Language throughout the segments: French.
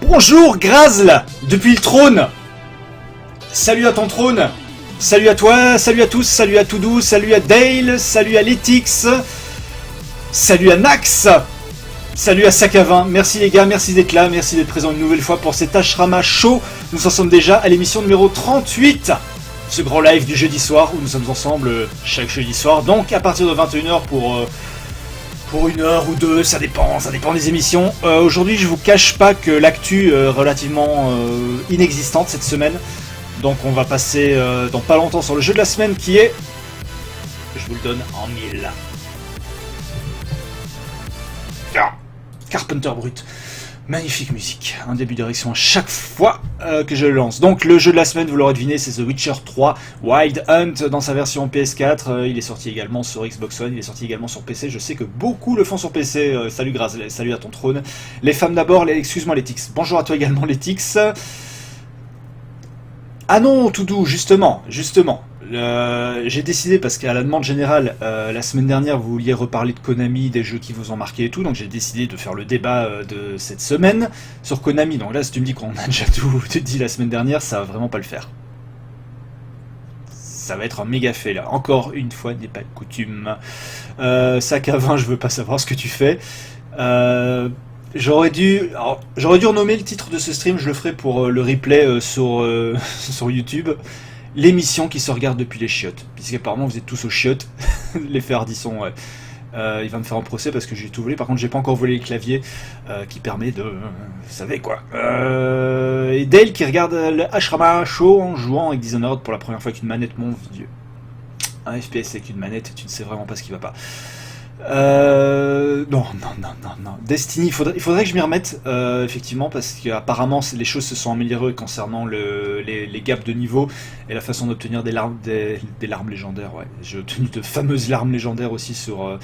Bonjour Grazl, depuis le trône. Salut à ton trône. Salut à toi, salut à tous, salut à Toudou, salut à Dale, salut à Letix, salut à Nax, salut à Sakavin. Merci les gars, merci d'être là, merci d'être présents une nouvelle fois pour cet Ashrama Show. Nous en sommes déjà à l'émission numéro 38. Ce grand live du jeudi soir où nous sommes ensemble chaque jeudi soir. Donc à partir de 21h pour une heure ou deux, ça dépend des émissions. Aujourd'hui je vous cache pas que l'actu est relativement inexistante cette semaine. Donc on va passer dans pas longtemps sur le jeu de la semaine qui est... Je vous le donne en 1000. Carpenter Brut. Magnifique musique. Un début d'érection à chaque fois que je le lance. Donc le jeu de la semaine, vous l'aurez deviné, c'est The Witcher 3 Wild Hunt dans sa version PS4. Il est sorti également sur Xbox One, il est sorti également sur PC. Je sais que beaucoup le font sur PC. Salut Graz, salut à ton trône. Les femmes d'abord, excuse-moi Letix. Bonjour à toi également Letix. Ah non, Toudou, justement, j'ai décidé, parce qu'à la demande générale, la semaine dernière, vous vouliez reparler de Konami, des jeux qui vous ont marqué et tout, donc j'ai décidé de faire le débat de cette semaine sur Konami. Donc là, si tu me dis qu'on a déjà tout dit la semaine dernière, ça va vraiment pas le faire. Ça va être un méga fait, là. Encore une fois, n'est pas de coutume. Sakavin, je veux pas savoir ce que tu fais. J'aurais dû renommer le titre de ce stream, je le ferai pour le replay sur YouTube. L'émission qui se regarde depuis les chiottes. Puisqu'apparemment vous êtes tous aux chiottes. L'effet Ardisson, ouais. Il va me faire un procès parce que j'ai tout volé. Par contre, j'ai pas encore volé le clavier qui permet de... vous savez quoi. Et Dale qui regarde le Ashrama Show en jouant avec Dishonored pour la première fois avec une manette, mon vieux. Un FPS avec une manette, tu ne sais vraiment pas ce qui va pas. Non. Destiny, il faudrait que je m'y remette, effectivement, parce qu'apparemment les choses se sont améliorées concernant les gaps de niveau et la façon d'obtenir des larmes légendaires. Ouais, j'ai obtenu de fameuses larmes légendaires aussi sur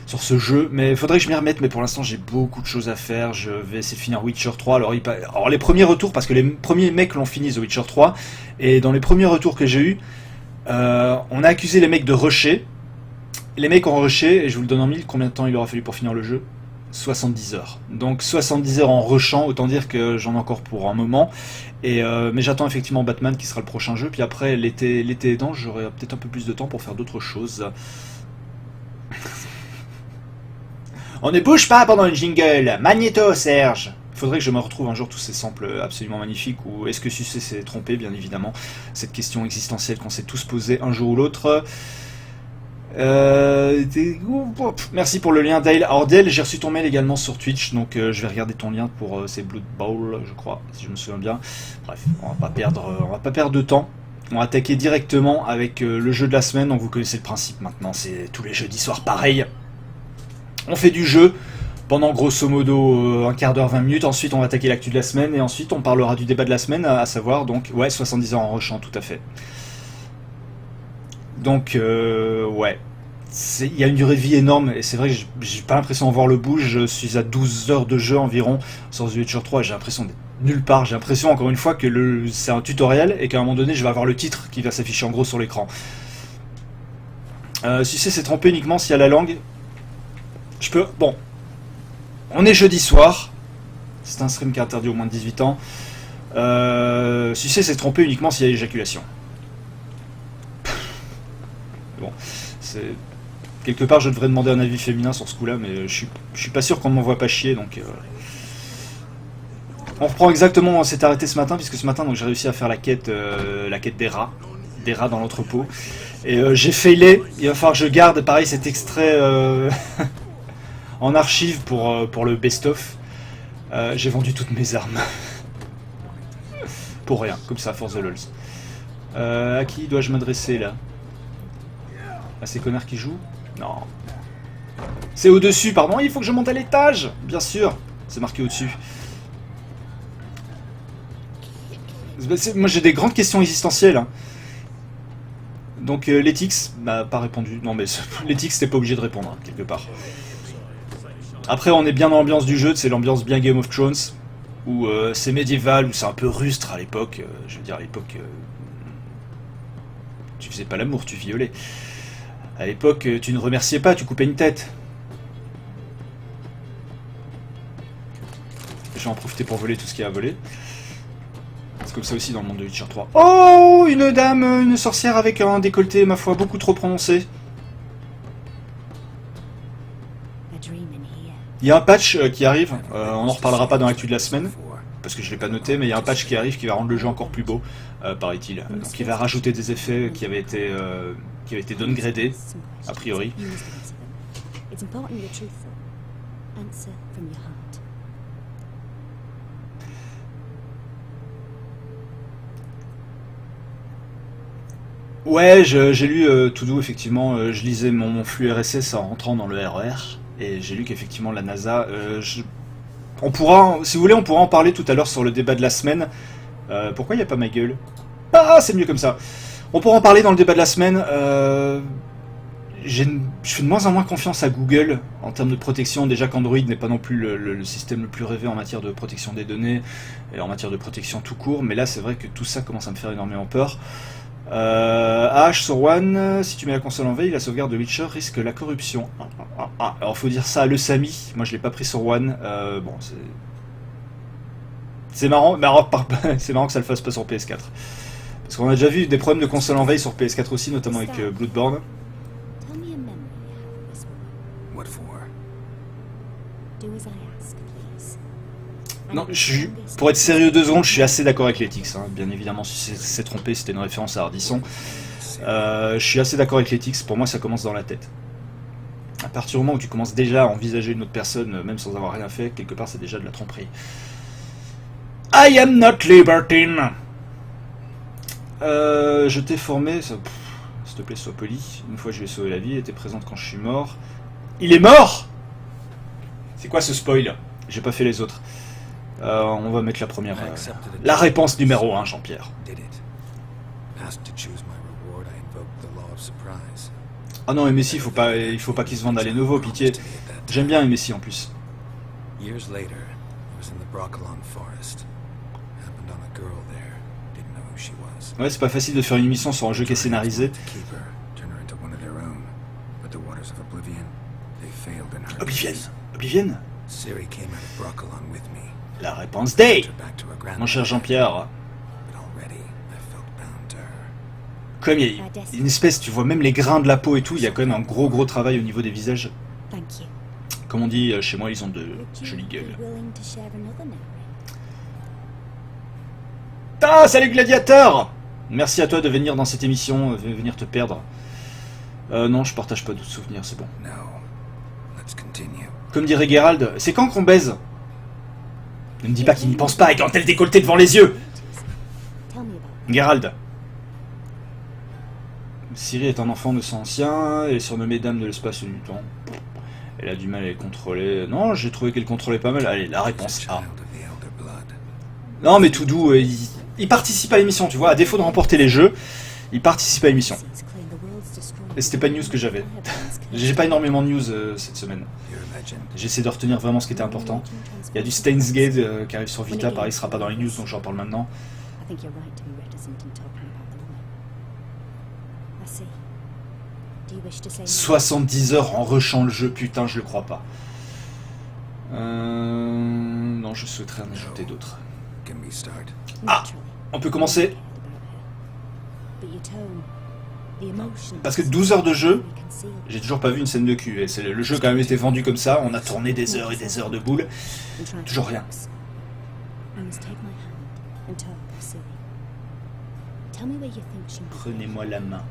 ce jeu, mais il faudrait que je m'y remette. Mais pour l'instant, j'ai beaucoup de choses à faire. Je vais essayer de finir Witcher 3. Alors les premiers retours, parce que les premiers mecs l'ont fini The Witcher 3, et dans les premiers retours que j'ai eu, on a accusé les mecs de rusher. Les mecs ont rushé, et je vous le donne en 1000, combien de temps il aura fallu pour finir le jeu ? 70 heures. Donc 70 heures en rushant, autant dire que j'en ai encore pour un moment. Mais j'attends effectivement Batman qui sera le prochain jeu, puis après l'été aidant, j'aurai peut-être un peu plus de temps pour faire d'autres choses. On ne bouge pas pendant une jingle. Magnéto, Serge. Il faudrait que je me retrouve un jour tous ces samples absolument magnifiques, ou est-ce que Sucé s'est trompé, bien évidemment. Cette question existentielle qu'on s'est tous posée un jour ou l'autre. Merci pour le lien Dale. Alors Dale, j'ai reçu ton mail également sur Twitch, donc je vais regarder ton lien pour ces Blood Bowl, je crois, si je me souviens bien. Bref, on va pas perdre de temps. On va attaquer directement avec le jeu de la semaine. Donc vous connaissez le principe maintenant, c'est tous les jeudis soirs pareil. On fait du jeu pendant grosso modo un quart d'heure, 20 minutes. Ensuite on va attaquer l'actu de la semaine et ensuite on parlera du débat de la semaine, à savoir donc 70 heures en rushant, tout à fait. Donc, ouais, il y a une durée de vie énorme, et c'est vrai que j'ai pas l'impression de voir le bout. Je suis à 12 heures de jeu environ sur The Witcher 3, et j'ai l'impression d'être nulle part. J'ai l'impression, encore une fois, que c'est un tutoriel, et qu'à un moment donné, je vais avoir le titre qui va s'afficher en gros sur l'écran. Si c'est trompé uniquement s'il y a la langue, je peux... Bon, on est jeudi soir, c'est un stream qui est interdit au moins de 18 ans. Si c'est trompé uniquement s'il y a éjaculation. Bon, quelque part je devrais demander un avis féminin sur ce coup là, mais je suis pas sûr qu'on ne m'envoie pas chier, donc on reprend exactement, on s'est arrêté ce matin, puisque ce matin donc j'ai réussi à faire la quête des rats dans l'entrepôt, et j'ai failé. Il va falloir que je garde pareil cet extrait en archive pour le best-of. J'ai vendu toutes mes armes pour rien, comme ça, for the lols. À qui dois-je m'adresser là ? À ces connards qui jouent ? Non. C'est au-dessus, pardon. Il faut que je monte à l'étage. Bien sûr. C'est marqué au-dessus. Moi, j'ai des grandes questions existentielles. Hein. Donc, Letix m'a pas répondu. Non, mais Letix, t'es pas obligé de répondre, hein, quelque part. Après, on est bien dans l'ambiance du jeu. C'est l'ambiance bien Game of Thrones. Où c'est médiéval, où c'est un peu rustre à l'époque. Je veux dire, à l'époque... tu faisais pas l'amour, tu violais. À l'époque, tu ne remerciais pas, tu coupais une tête. Je vais en profiter pour voler tout ce qu'il y a à voler. C'est comme ça aussi dans le monde de Witcher 3. Oh, une dame, une sorcière avec un décolleté, ma foi, beaucoup trop prononcé. Il y a un patch qui arrive, on n'en reparlera pas dans l'actu de la semaine, parce que je ne l'ai pas noté, mais il y a un patch qui arrive qui va rendre le jeu encore plus beau, paraît-il. Donc il va rajouter des effets qui avaient été downgradés, a priori. Ouais, j'ai lu To Do, effectivement, je lisais mon flux RSS en rentrant dans le RER, et j'ai lu qu'effectivement la NASA... on pourra, si vous voulez, on pourra en parler tout à l'heure sur le débat de la semaine. Pourquoi il n'y a pas ma gueule? Ah, c'est mieux comme ça. On pourra en parler dans le débat de la semaine. Je fais de moins en moins confiance à Google en termes de protection. Déjà qu'Android n'est pas non plus le système le plus rêvé en matière de protection des données et en matière de protection tout court. Mais là, c'est vrai que tout ça commence à me faire énormément peur. H sur One, si tu mets la console en veille, la sauvegarde de Witcher risque la corruption. Alors faut dire ça à l'Eusami, moi je l'ai pas pris sur One. Bon, c'est marrant, c'est marrant que ça le fasse pas sur PS4. Parce qu'on a déjà vu des problèmes de console en veille sur PS4 aussi, notamment avec Bloodborne. Non, pour être sérieux 2 secondes, je suis assez d'accord avec Letix. Hein. Bien évidemment, si c'est trompé, c'était une référence à Ardisson. Je suis assez d'accord avec Letix. Pour moi, ça commence dans la tête. À partir du moment où tu commences déjà à envisager une autre personne, même sans avoir rien fait, quelque part, c'est déjà de la tromperie. I am not libertine. Je t'ai formé... S'il te plaît, sois poli. Une fois, je lui ai sauvé la vie. Elle était présente quand je suis mort. Il est mort! C'est quoi ce spoil? J'ai pas fait les autres. On va mettre la première. La réponse numéro 1, Jean-Pierre. Ah non, Messi, il faut pas qu'il se vende à Lenovo, pitié. J'aime bien Messi en plus. Ouais, c'est pas facile de faire une émission sur un jeu qui est scénarisé. Oblivion. La réponse D. Mon cher Jean-Pierre. Comme il y a une espèce, tu vois même les grains de la peau et tout, il y a quand même un gros travail au niveau des visages. Comme on dit chez moi, ils ont de jolies gueules. Ah, salut Gladiateur! Merci à toi de venir dans cette émission, venir te perdre. Non, je partage pas d'autres souvenirs, c'est bon. Comme dirait Geralt, c'est quand qu'on baise? Ne me dis pas qu'il n'y pense pas avec un tel décolleté devant les yeux. Geralt. Ciri est un enfant de sang ancien, elle est surnommée Dame de l'espace et du temps. Elle a du mal à les contrôler. Non, j'ai trouvé qu'elle contrôlait pas mal. Allez, la réponse A. Non, mais tout doux, il participe à l'émission, tu vois. À défaut de remporter les jeux, il participe à l'émission. Et c'était pas une news que j'avais. J'ai pas énormément de news cette semaine. J'essaie de retenir vraiment ce qui était important. Il y a du Steins Gate qui arrive sur Vita, pareil, il sera pas dans les news, donc j'en parle maintenant. 70 heures en rushant le jeu, putain, je le crois pas. Non, je souhaiterais en ajouter d'autres. Ah, on peut commencer. Parce que 12 heures de jeu, j'ai toujours pas vu une scène de cul. Et le jeu a quand même été vendu comme ça, on a tourné des heures et des heures de boule. Toujours rien. Prenez-moi la main.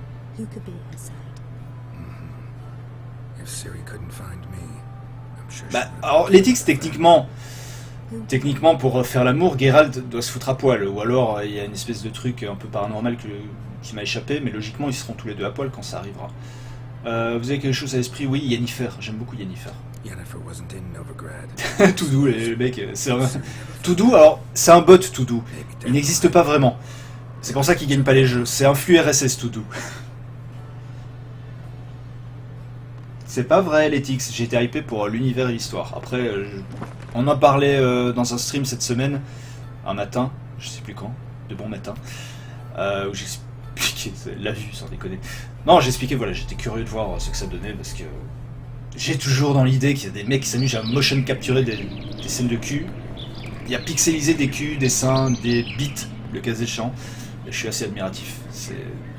Bah, alors, Letix, techniquement, pour faire l'amour, Geralt doit se foutre à poil. Ou alors, il y a une espèce de truc un peu paranormal qui m'a échappé, mais logiquement, ils seront tous les deux à poil quand ça arrivera. Vous avez quelque chose à l'esprit? Oui, Yennefer. J'aime beaucoup Yennefer. Tout doux, les mecs. Tout doux, alors, c'est un bot tout doux. Il n'existe pas vraiment. C'est pour ça qu'il gagne pas les jeux. C'est un flux RSS tout doux. C'est pas vrai, Letix. J'ai été hypé pour l'univers et l'histoire. Après, on en parlait dans un stream cette semaine, un matin, je sais plus quand, de bon matin, où j'expliquais la vue, sans déconner. Non, j'expliquais, voilà, j'étais curieux de voir ce que ça donnait parce que j'ai toujours dans l'idée qu'il y a des mecs qui s'amusent à motion capturer des scènes de cul. Il y a pixelisé des culs, des seins, des bites, le cas échéant. Et je suis assez admiratif.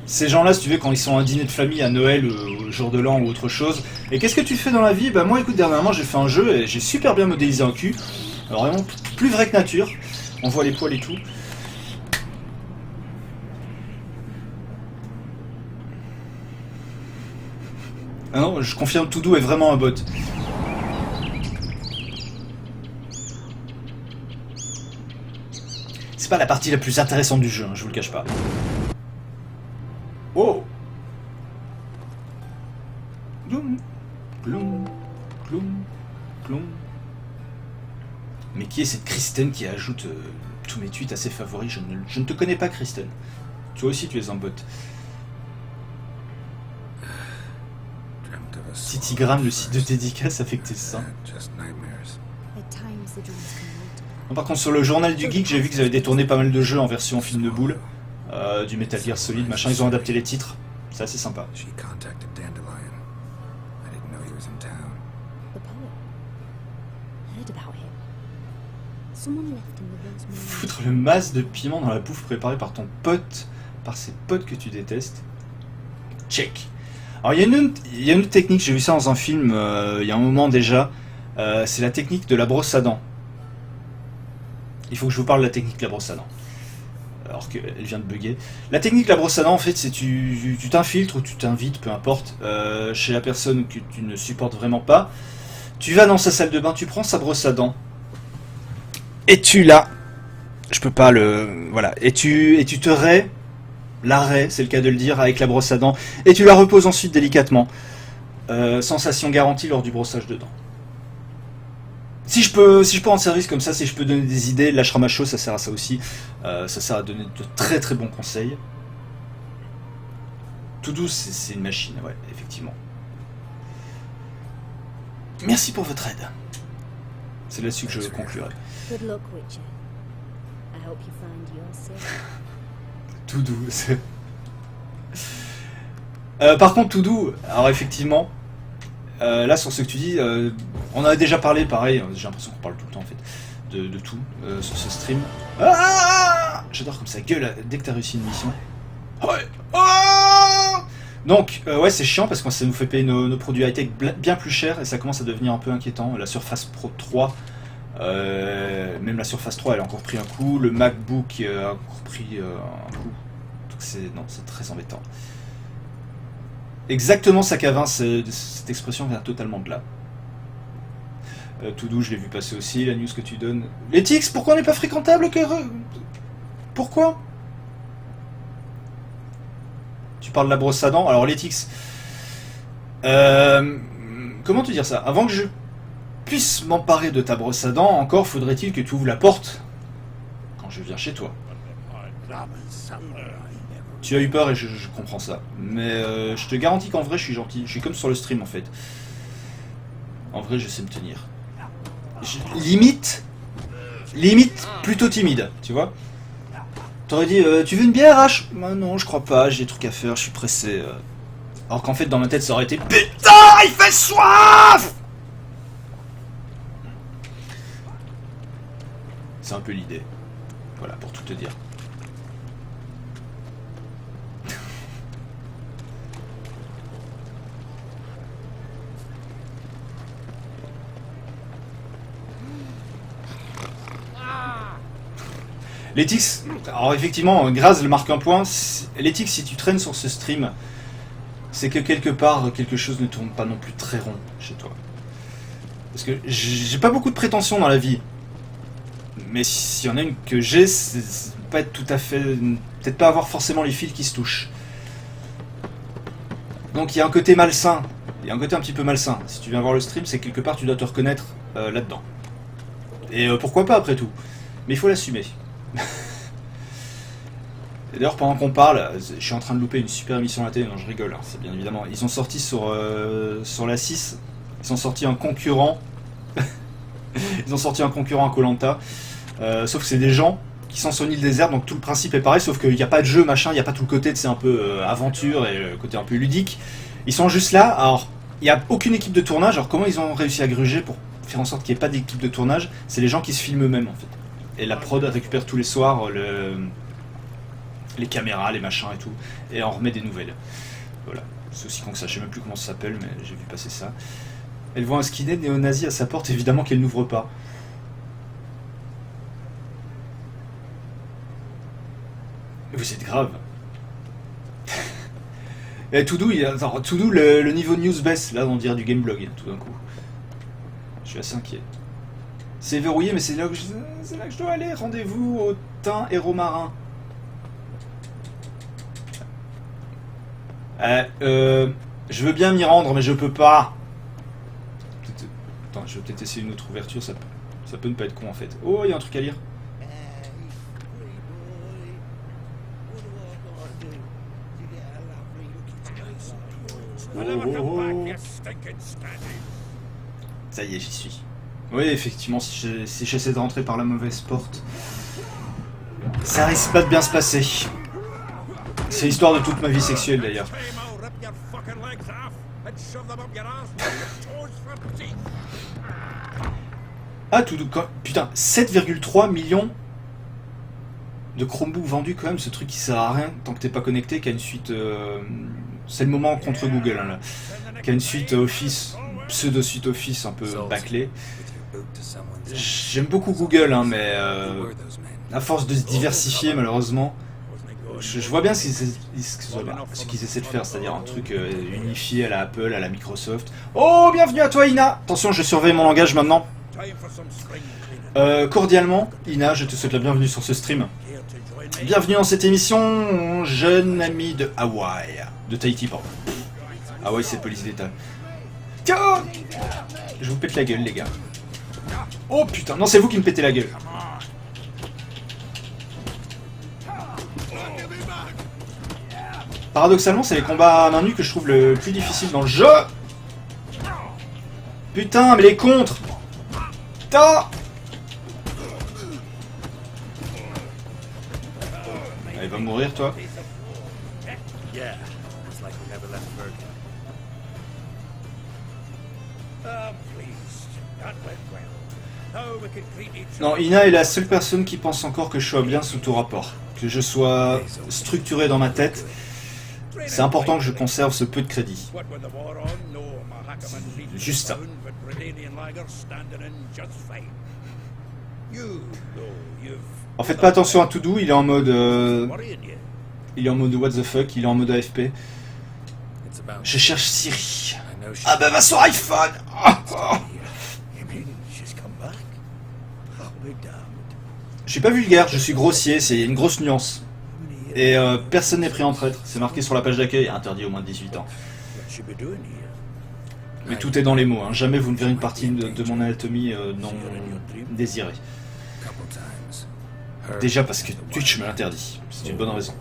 Ces gens-là, si tu veux, quand ils sont à un dîner de famille à Noël, au jour de l'an ou autre chose. Et qu'est-ce que tu fais dans la vie? Bah moi, écoute, dernièrement, j'ai fait un jeu et j'ai super bien modélisé un cul. Alors vraiment, plus vrai que nature. On voit les poils et tout. Ah non, je confirme, Todo est vraiment un bot. C'est pas la partie la plus intéressante du jeu, hein, je vous le cache pas. Oh! Gloum, gloum, gloum, gloum. Mais qui est cette Kristen qui ajoute tous mes tweets à ses favoris? Je ne te connais pas, Kristen. Toi aussi, tu es un bot. Citigram, le site de dédicace affecté ça. Par contre, sur le journal du geek, j'ai vu qu'ils avaient détourné pas mal de jeux en version film de boule. Du Metal Gear Solid, machin, ils ont adapté les titres. C'est assez sympa. Foutre le masse de piment dans la bouffe préparée par ton pote, par ses potes que tu détestes. Check. Alors il y a une autre technique, j'ai vu ça dans un film il y a un moment déjà. C'est la technique de la brosse à dents. Il faut que je vous parle de la technique de la brosse à dents. Alors qu'elle vient de bugger. La technique de la brosse à dents, en fait, c'est tu t'infiltres ou tu t'invites, peu importe, chez la personne que tu ne supportes vraiment pas. Tu vas dans sa salle de bain, tu prends sa brosse à dents. Et tu la... Je peux pas le... Voilà. Et tu te raies... L'arrêt, c'est le cas de le dire, avec la brosse à dents. Et tu la reposes ensuite délicatement. Sensation garantie lors du brossage de dents. Si je peux rendre service comme ça, si je peux donner des idées, l'Ashrama Show, ça sert à ça aussi. Ça sert à donner de très très bons conseils. Todo, c'est une machine, ouais, effectivement. Merci pour votre aide. C'est là-dessus que je conclurai. Todo, c'est... par contre, Todo, alors effectivement, là sur ce que tu dis, on en a déjà parlé, pareil, j'ai l'impression qu'on parle tout le temps en fait, de tout, sur ce stream. Ah, j'adore comme ça gueule dès que t'as réussi une mission. Ouais. Ah, donc, ouais, c'est chiant parce que ça nous fait payer nos produits high-tech bien plus cher et ça commence à devenir un peu inquiétant. La Surface Pro 3, même la Surface 3 elle a encore pris un coup, le MacBook a encore pris un coup. Donc c'est très embêtant. Exactement sac à vin, cette expression vient totalement de là. Todo, je l'ai vu passer aussi, la news que tu donnes. Les tics, pourquoi on n'est pas fréquentable? Pourquoi? Tu parles de la brosse à dents. Alors les tics... comment te dire ça? Avant que je puisse m'emparer de ta brosse à dents, encore faudrait-il que tu ouvres la porte quand je viens chez toi. Tu as eu peur et je comprends ça. Mais je te garantis qu'en vrai je suis gentil. Je suis comme sur le stream en fait. En vrai je sais me tenir. Limite plutôt timide, tu vois. T'aurais dit, tu veux une bière H? Bah non, je crois pas, j'ai des trucs à faire, je suis pressé. Alors qu'en fait dans ma tête ça aurait été, putain, il fait soif! C'est un peu l'idée. Voilà, pour tout te dire. L'éthique, alors effectivement, Graz le marque un point. L'éthique, si tu traînes sur ce stream, c'est que quelque part, quelque chose ne tourne pas non plus très rond chez toi. Parce que j'ai pas beaucoup de prétentions dans la vie. Mais s'il y en a une que j'ai, c'est pas être tout à fait... Peut-être pas avoir forcément les fils qui se touchent. Donc il y a un côté malsain. Il y a un côté un petit peu malsain. Si tu viens voir le stream, c'est quelque part tu dois te reconnaître là-dedans. Et pourquoi pas après tout. Mais il faut l'assumer. Et d'ailleurs pendant qu'on parle, je suis en train de louper une super émission à la télé, non je rigole, hein, c'est bien évidemment. Ils ont sorti sur la 6, ils ont sorti un concurrent. Ils ont sorti un concurrent à Koh-Lanta. Sauf que c'est des gens qui sont sur une île déserte, donc tout le principe est pareil, sauf qu'il n'y a pas de jeu, machin, il n'y a pas tout le côté, c'est un peu aventure et le côté un peu ludique. Ils sont juste là, alors il n'y a aucune équipe de tournage, alors comment ils ont réussi à gruger pour faire en sorte qu'il n'y ait pas d'équipe de tournage? C'est les gens qui se filment eux-mêmes en fait. et la prod récupère tous les soirs les caméras, les machins et tout, et en remet des nouvelles. Voilà, c'est aussi con que ça, je sais même plus comment ça s'appelle, mais j'ai vu passer ça. Elle voit un skinhead néo-nazi à sa porte, évidemment qu'elle n'ouvre pas. Vous êtes grave. Et tout doux, le niveau de news baisse, là on dirait du gameblog, tout d'un coup. Je suis assez inquiet. C'est verrouillé, mais c'est là que je dois aller. Rendez-vous au Thym Héros Marin. Je veux bien m'y rendre, mais je peux pas. Attends, je vais peut-être essayer une autre ouverture, ça peut ne pas être con en fait. Oh, il y a un truc à lire. Oh. Ça y est, j'y suis. Oui, effectivement, si j'essaie de rentrer par la mauvaise porte, ça risque pas de bien se passer. C'est l'histoire de toute ma vie sexuelle d'ailleurs. Ah, tout putain, 7,3 millions de Chromebooks vendus quand même, ce truc qui sert à rien tant que t'es pas connecté, qui a une suite... c'est le moment contre Google, hein, là. Qui a une suite Office, pseudo-suite Office un peu bâclée. J'aime beaucoup Google, hein, mais à force de se diversifier, malheureusement, je vois bien ce qu'ils essaient de faire, c'est-à-dire un truc unifié à la Apple, à la Microsoft. Oh, bienvenue à toi, Ina! Attention, je surveille mon langage maintenant. Cordialement, Ina, je te souhaite la bienvenue sur ce stream. Bienvenue dans cette émission, jeune ami de Hawaï. De Tahiti, pardon. Hawaï, c'est police d'État. Tiens! Je vous pète la gueule, les gars. Oh putain, non, c'est vous qui me pétez la gueule. Paradoxalement, c'est les combats à main nue que je trouve le plus difficile dans le jeu. Putain, mais les contres. Putain. Il va mourir, toi. Non, Ina est la seule personne qui pense encore que je sois bien sous tout rapport. Que je sois structuré dans ma tête. C'est important que je conserve ce peu de crédit. Juste ça. En fait, pas attention à tout doux, il est en mode... il est en mode what the fuck, il est en mode AFP. Je cherche Siri. Ah bah va sur iPhone. Je suis pas vulgaire, je suis grossier, c'est une grosse nuance. Et personne n'est pris en traître, c'est marqué sur la page d'accueil, interdit au moins de 18 ans. Mais tout est dans les mots, hein. Jamais vous ne verrez une partie de mon anatomie non désirée. Déjà parce que Twitch me l'interdit, c'est une bonne raison.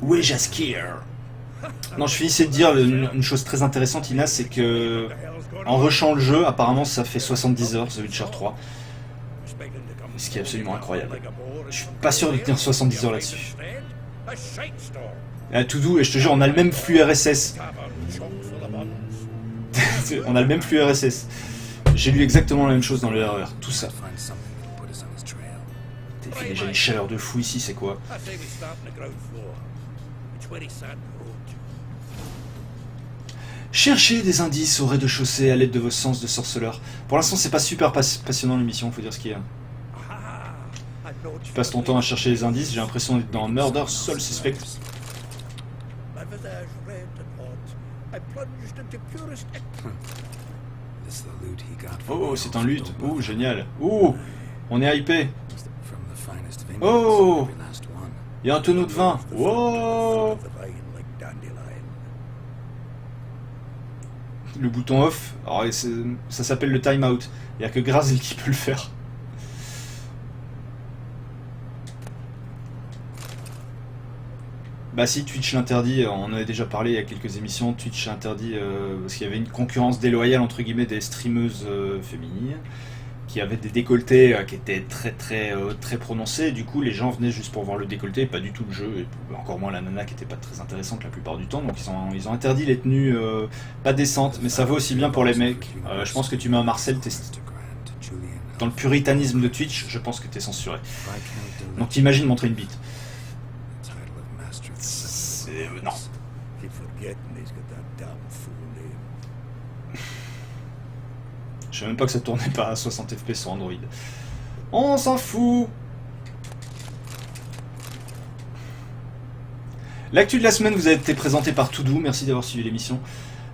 Où est Jaskier? Non, je finissais de dire une chose très intéressante, Ina, c'est que en rushant le jeu, apparemment ça fait 70 heures, The Witcher 3. Ce qui est absolument incroyable. Je suis pas sûr de tenir 70 heures là-dessus. Tout doux, et je te jure, on a le même flux RSS. On a le même flux RSS. J'ai lu exactement la même chose dans le RER, tout ça. Il fait déjà une chaleur de fou ici, c'est quoi? Cherchez des indices au rez-de-chaussée à l'aide de vos sens de sorceleur. Pour l'instant, c'est pas super passionnant l'émission, faut dire ce qu'il y a. Tu passes ton temps à chercher les indices, j'ai l'impression d'être dans Murder Soul Suspect. Oh, c'est un loot. Oh, génial. Oh, on est hypé. Oh, il y a un tonneau de vin. Oh. Le bouton off, alors ça s'appelle le timeout. Il n'y a que Grazel qui peut le faire. Bah si, Twitch l'interdit, on en avait déjà parlé il y a quelques émissions, Twitch l'interdit parce qu'il y avait une concurrence déloyale entre guillemets des streameuses féminines. qui avait des décolletés qui étaient très prononcés. Du coup, les gens venaient juste pour voir le décolleté, et pas du tout le jeu, et encore moins la nana qui était pas très intéressante la plupart du temps. Donc ils ont interdit les tenues pas décentes, mais ça vaut aussi bien pour les mecs. Je pense que tu mets un Marcel, dans le puritanisme de Twitch, je pense que t'es censuré. Donc t'imagines montrer une bite. Non. Je sais même pas que ça tournait pas à 60 FPS sur Android. On s'en fout. L'actu de la semaine vous a été présenté par Toudou. Merci d'avoir suivi l'émission.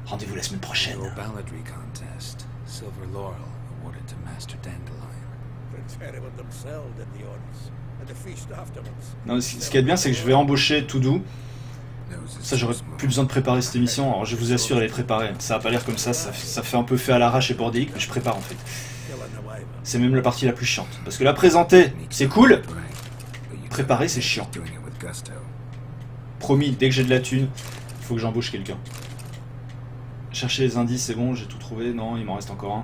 Rendez-vous la semaine prochaine. Non, ce qui est bien, c'est que je vais embaucher Toudou. Ça, j'aurais plus besoin de préparer cette émission. Alors, je vous assure, elle est préparée. Ça va pas l'air comme ça fait un peu fait à l'arrache et bordélique, mais je prépare en fait. C'est même la partie la plus chiante. Parce que la présenter, c'est cool. Préparer, c'est chiant. Promis, dès que j'ai de la thune, il faut que j'embauche quelqu'un. Chercher les indices, c'est bon, j'ai tout trouvé. Non, il m'en reste encore un.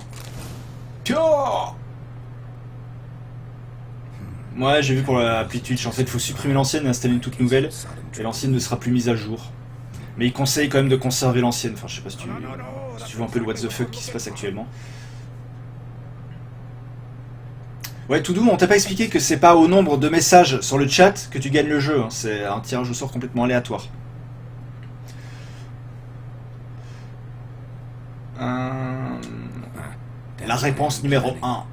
Pio! Ouais, j'ai vu pour l'appli Twitch, en fait, il faut supprimer l'ancienne et installer une toute nouvelle. Et l'ancienne ne sera plus mise à jour. Mais il conseille quand même de conserver l'ancienne. Enfin, je sais pas si tu vois un peu le what the fuck qui se passe actuellement. Ouais, Toudou, on t'a pas expliqué que c'est pas au nombre de messages sur le chat que tu gagnes le jeu. Hein. C'est un tirage au sort complètement aléatoire. La réponse numéro 1.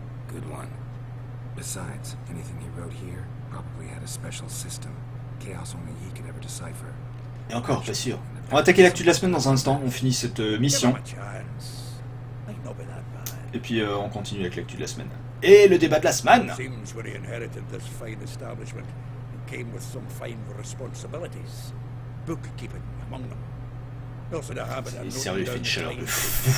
Et encore, pas sûr. On va attaquer l'actu de la semaine dans un instant. On finit cette mission. Et puis on continue avec l'actu de la semaine. Et le débat de la semaine. C'est sérieux, il fait une chaleur de fou.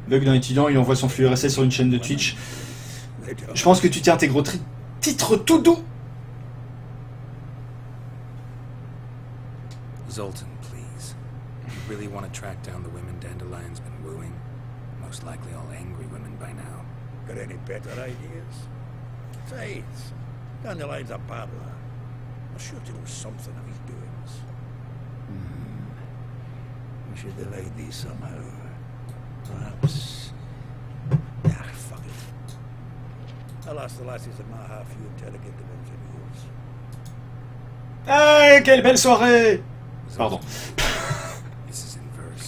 Bug d'un étudiant, il envoie son flux RSS sur une chaîne de Twitch. Je pense que tu t'es intégré au titre tout doux. Zoltan, please. You really want to track down the women Dandelion's been wooing? Most likely all angry women by now. Got any better ideas? Besides, Dandelion's a babbler. I'm sure to know something of his doings. We should delay these somehow. Perhaps... Ah, fuck it. I'll ask the lassies at my half you interrogate the ones of yours. Hey, quelle belle soirée! Pardon.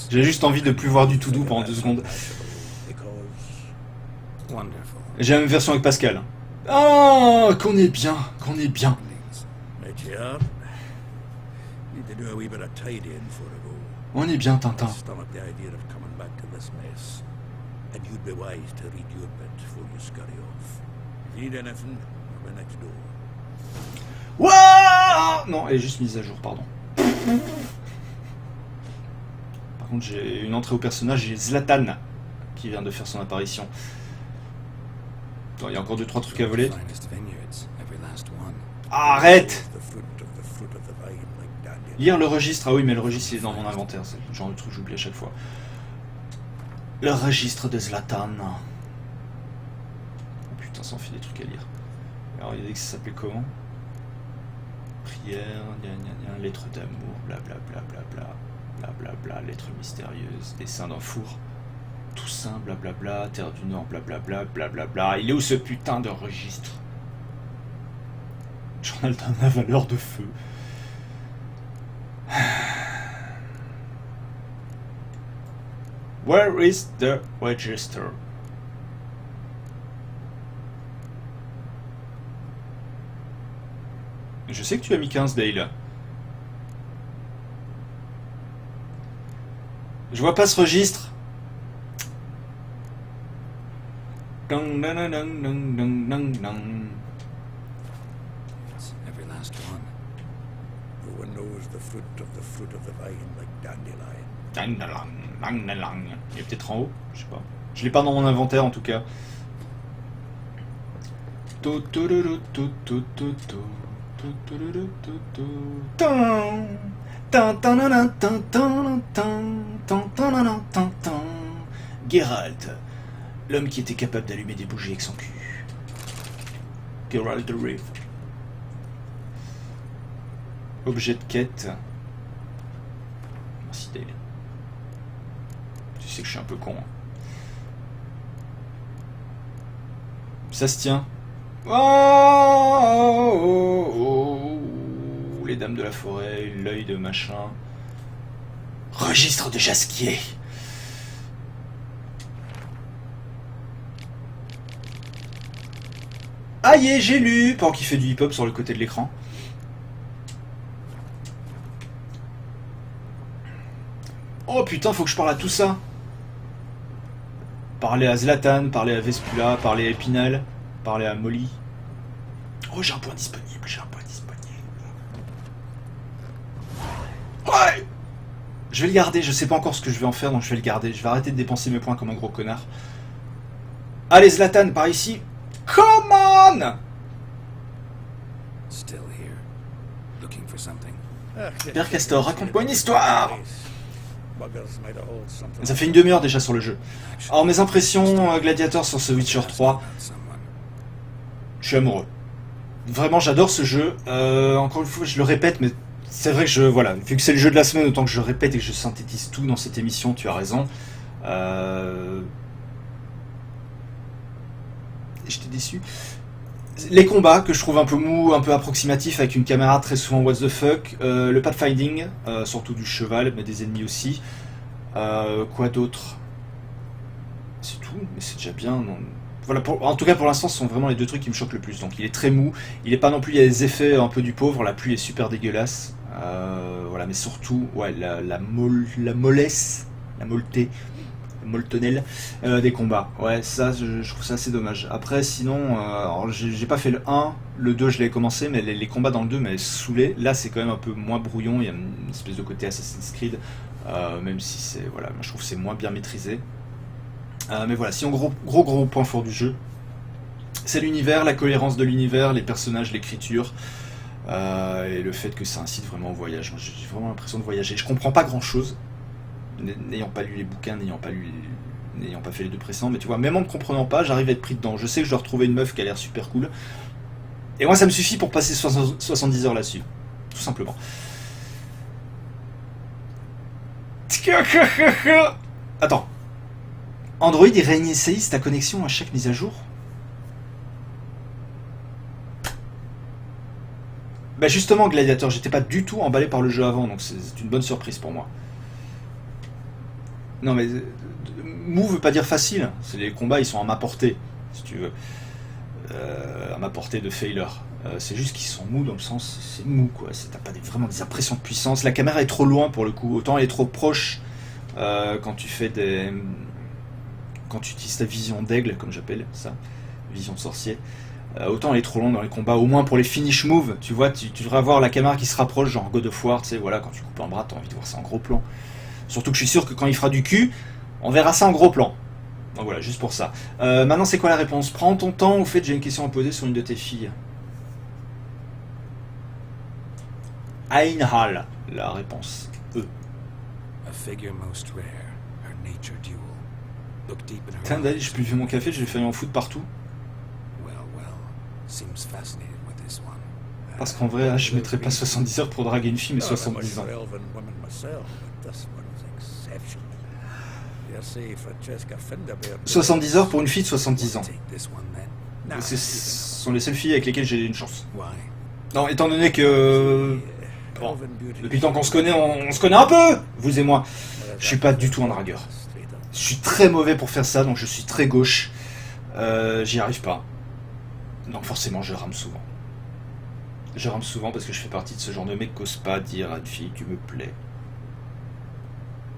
J'ai juste envie de plus voir du tout doux pendant 2 secondes. J'ai la même version avec Pascal. Oh, qu'on est bien, qu'on est bien. On est bien, Tintin. Wouah! Non, elle est juste mise à jour, pardon. Par contre, j'ai une entrée au personnage, j'ai Zlatan qui vient de faire son apparition. Il y a encore 2-3 trucs à voler. Arrête! Lire le registre, ah oui, mais le registre il est dans mon inventaire, c'est le genre de truc que j'oublie à chaque fois. Le registre de Zlatan. Oh putain, ça en fait des trucs à lire. Alors il a dit que ça s'appelait comment? Prière, lettre d'amour, blablabla, blablabla, lettre mystérieuse, dessin d'un four, Toussaint, blablabla, Terre du Nord, blablabla, blablabla. Il est où ce putain de registre? Journal d'un avaleur de feu. Where is the register? Je sais que tu as mis 15 Dale. Je vois pas ce registre. Dun, dun, dun, dun, dun, dun, dun. Every last one. No one knows the fruit of the vine like dandelion. Il est peut-être en haut, je sais pas. Je l'ai pas dans mon inventaire en tout cas. Geralt, l'homme qui était capable d'allumer des bougies avec son cul. Geralt de Rive. Objet de quête. Merci Dale. Tu sais que je suis un peu con. Hein. Ça se tient. Oh, oh, oh, oh. Les dames de la forêt, l'œil de machin. Registre de Jasquier. Aïe, j'ai lu. Pendant qu'il fait du hip-hop sur le côté de l'écran. Oh putain, faut que je parle à tout ça. Parler à Zlatan, parler à Vespula, parler à Épinal, parler à Molly. Oh, j'ai un point disponible, j'ai un point disponible. Ouais. Je vais le garder, je sais pas encore ce que je vais en faire, donc je vais le garder. Je vais arrêter de dépenser mes points comme un gros connard. Allez, Zlatan, par ici. Come on! Still here, looking for something. Père Castor, raconte-moi une histoire! Ça fait une demi-heure déjà sur le jeu. Alors mes impressions Gladiator sur ce Witcher 3, je suis amoureux. Vraiment j'adore ce jeu. Encore une fois je le répète, mais c'est vrai que voilà, vu que c'est le jeu de la semaine, autant que je répète et que je synthétise tout dans cette émission, tu as raison. J'étais déçu. Les combats que je trouve un peu mous, un peu approximatifs avec une caméra très souvent what the fuck, le pathfinding, surtout du cheval, mais des ennemis aussi. Quoi d'autre? C'est tout, mais c'est déjà bien. Non. Voilà, en tout cas pour l'instant ce sont vraiment les deux trucs qui me choquent le plus. Donc il est très mou, il est pas non plus, il y a des effets un peu du pauvre, la pluie est super dégueulasse. Voilà, mais surtout, ouais, la mollesse, la molleté. Moltenel des combats. Ouais, ça, je trouve ça assez dommage. Après, sinon, alors j'ai pas fait le 1, le 2, je l'avais commencé, mais les combats dans le 2 m'avaient saoulé. Là, c'est quand même un peu moins brouillon, il y a une espèce de côté Assassin's Creed, même si c'est, voilà, je trouve que c'est moins bien maîtrisé. Mais voilà, si on gros point fort du jeu, c'est l'univers, la cohérence de l'univers, les personnages, l'écriture, et le fait que ça incite vraiment au voyage. Moi, j'ai vraiment l'impression de voyager. Je comprends pas grand-chose, n'ayant pas lu les bouquins, n'ayant pas fait les deux précédents, mais tu vois, même en ne comprenant pas, j'arrive à être pris dedans. Je sais que je dois retrouver une meuf qui a l'air super cool, et moi ça me suffit pour passer 70 heures là-dessus, tout simplement. Attends, Android il réinitialise ta connexion à chaque mise à jour? Bah justement Gladiator, j'étais pas du tout emballé par le jeu avant, donc c'est une bonne surprise pour moi. Non mais mou veut pas dire facile, c'est les combats ils sont à ma portée, si tu veux, à ma portée de failure. C'est juste qu'ils sont mous dans le sens, c'est mou quoi, t'as pas vraiment des impressions de puissance, la caméra est trop loin pour le coup, autant elle est trop proche quand tu utilises ta vision d'aigle, comme j'appelle ça, vision de sorcier, autant elle est trop loin dans les combats, au moins pour les finish moves, tu vois, tu devrais avoir la caméra qui se rapproche, genre God of War, tu sais, voilà, quand tu coupes un bras, t'as envie de voir ça en gros plan. Surtout que je suis sûr que quand il fera du cul, on verra ça en gros plan. Donc voilà, juste pour ça. Maintenant, c'est quoi la réponse? Prends ton temps, au fait, j'ai une question à poser sur une de tes filles. Einhal, la réponse. A figure most rare, her nature dual. Look deep in her Putain, d'ailleurs, j'ai plus vu mon café, je l'ai fait en foutre partout. Well, seems fascinated with this one. Parce qu'en vrai, je mettrais pas 70 heures pour draguer une fille, mais 70 ans. 70 heures pour une fille de 70 ans. Ce sont les seules filles avec lesquelles j'ai une chance. Non, étant donné que... Bon, depuis le temps qu'on se connaît, on se connaît un peu, vous et moi. Je suis pas du tout un dragueur. Je suis très mauvais pour faire ça, donc je suis très gauche. J'y arrive pas. Donc forcément, je rame souvent. Je rame souvent parce que je fais partie de ce genre de mec qui n'ose pas dire à une fille tu me plais.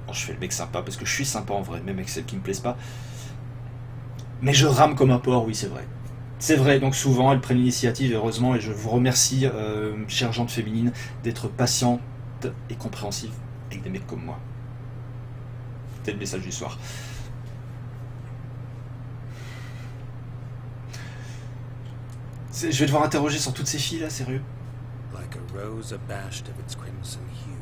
Bon, je fais le mec sympa parce que je suis sympa en vrai, même avec celles qui me plaisent pas. Mais je rame comme un porc, oui c'est vrai. C'est vrai, donc souvent elles prennent l'initiative, heureusement, et je vous remercie, chère gente féminine, d'être patiente et compréhensive avec des mecs comme moi. C'est le message du soir. Je vais devoir interroger sur toutes ces filles là, sérieux. Like a rose abashed of its crimson hue,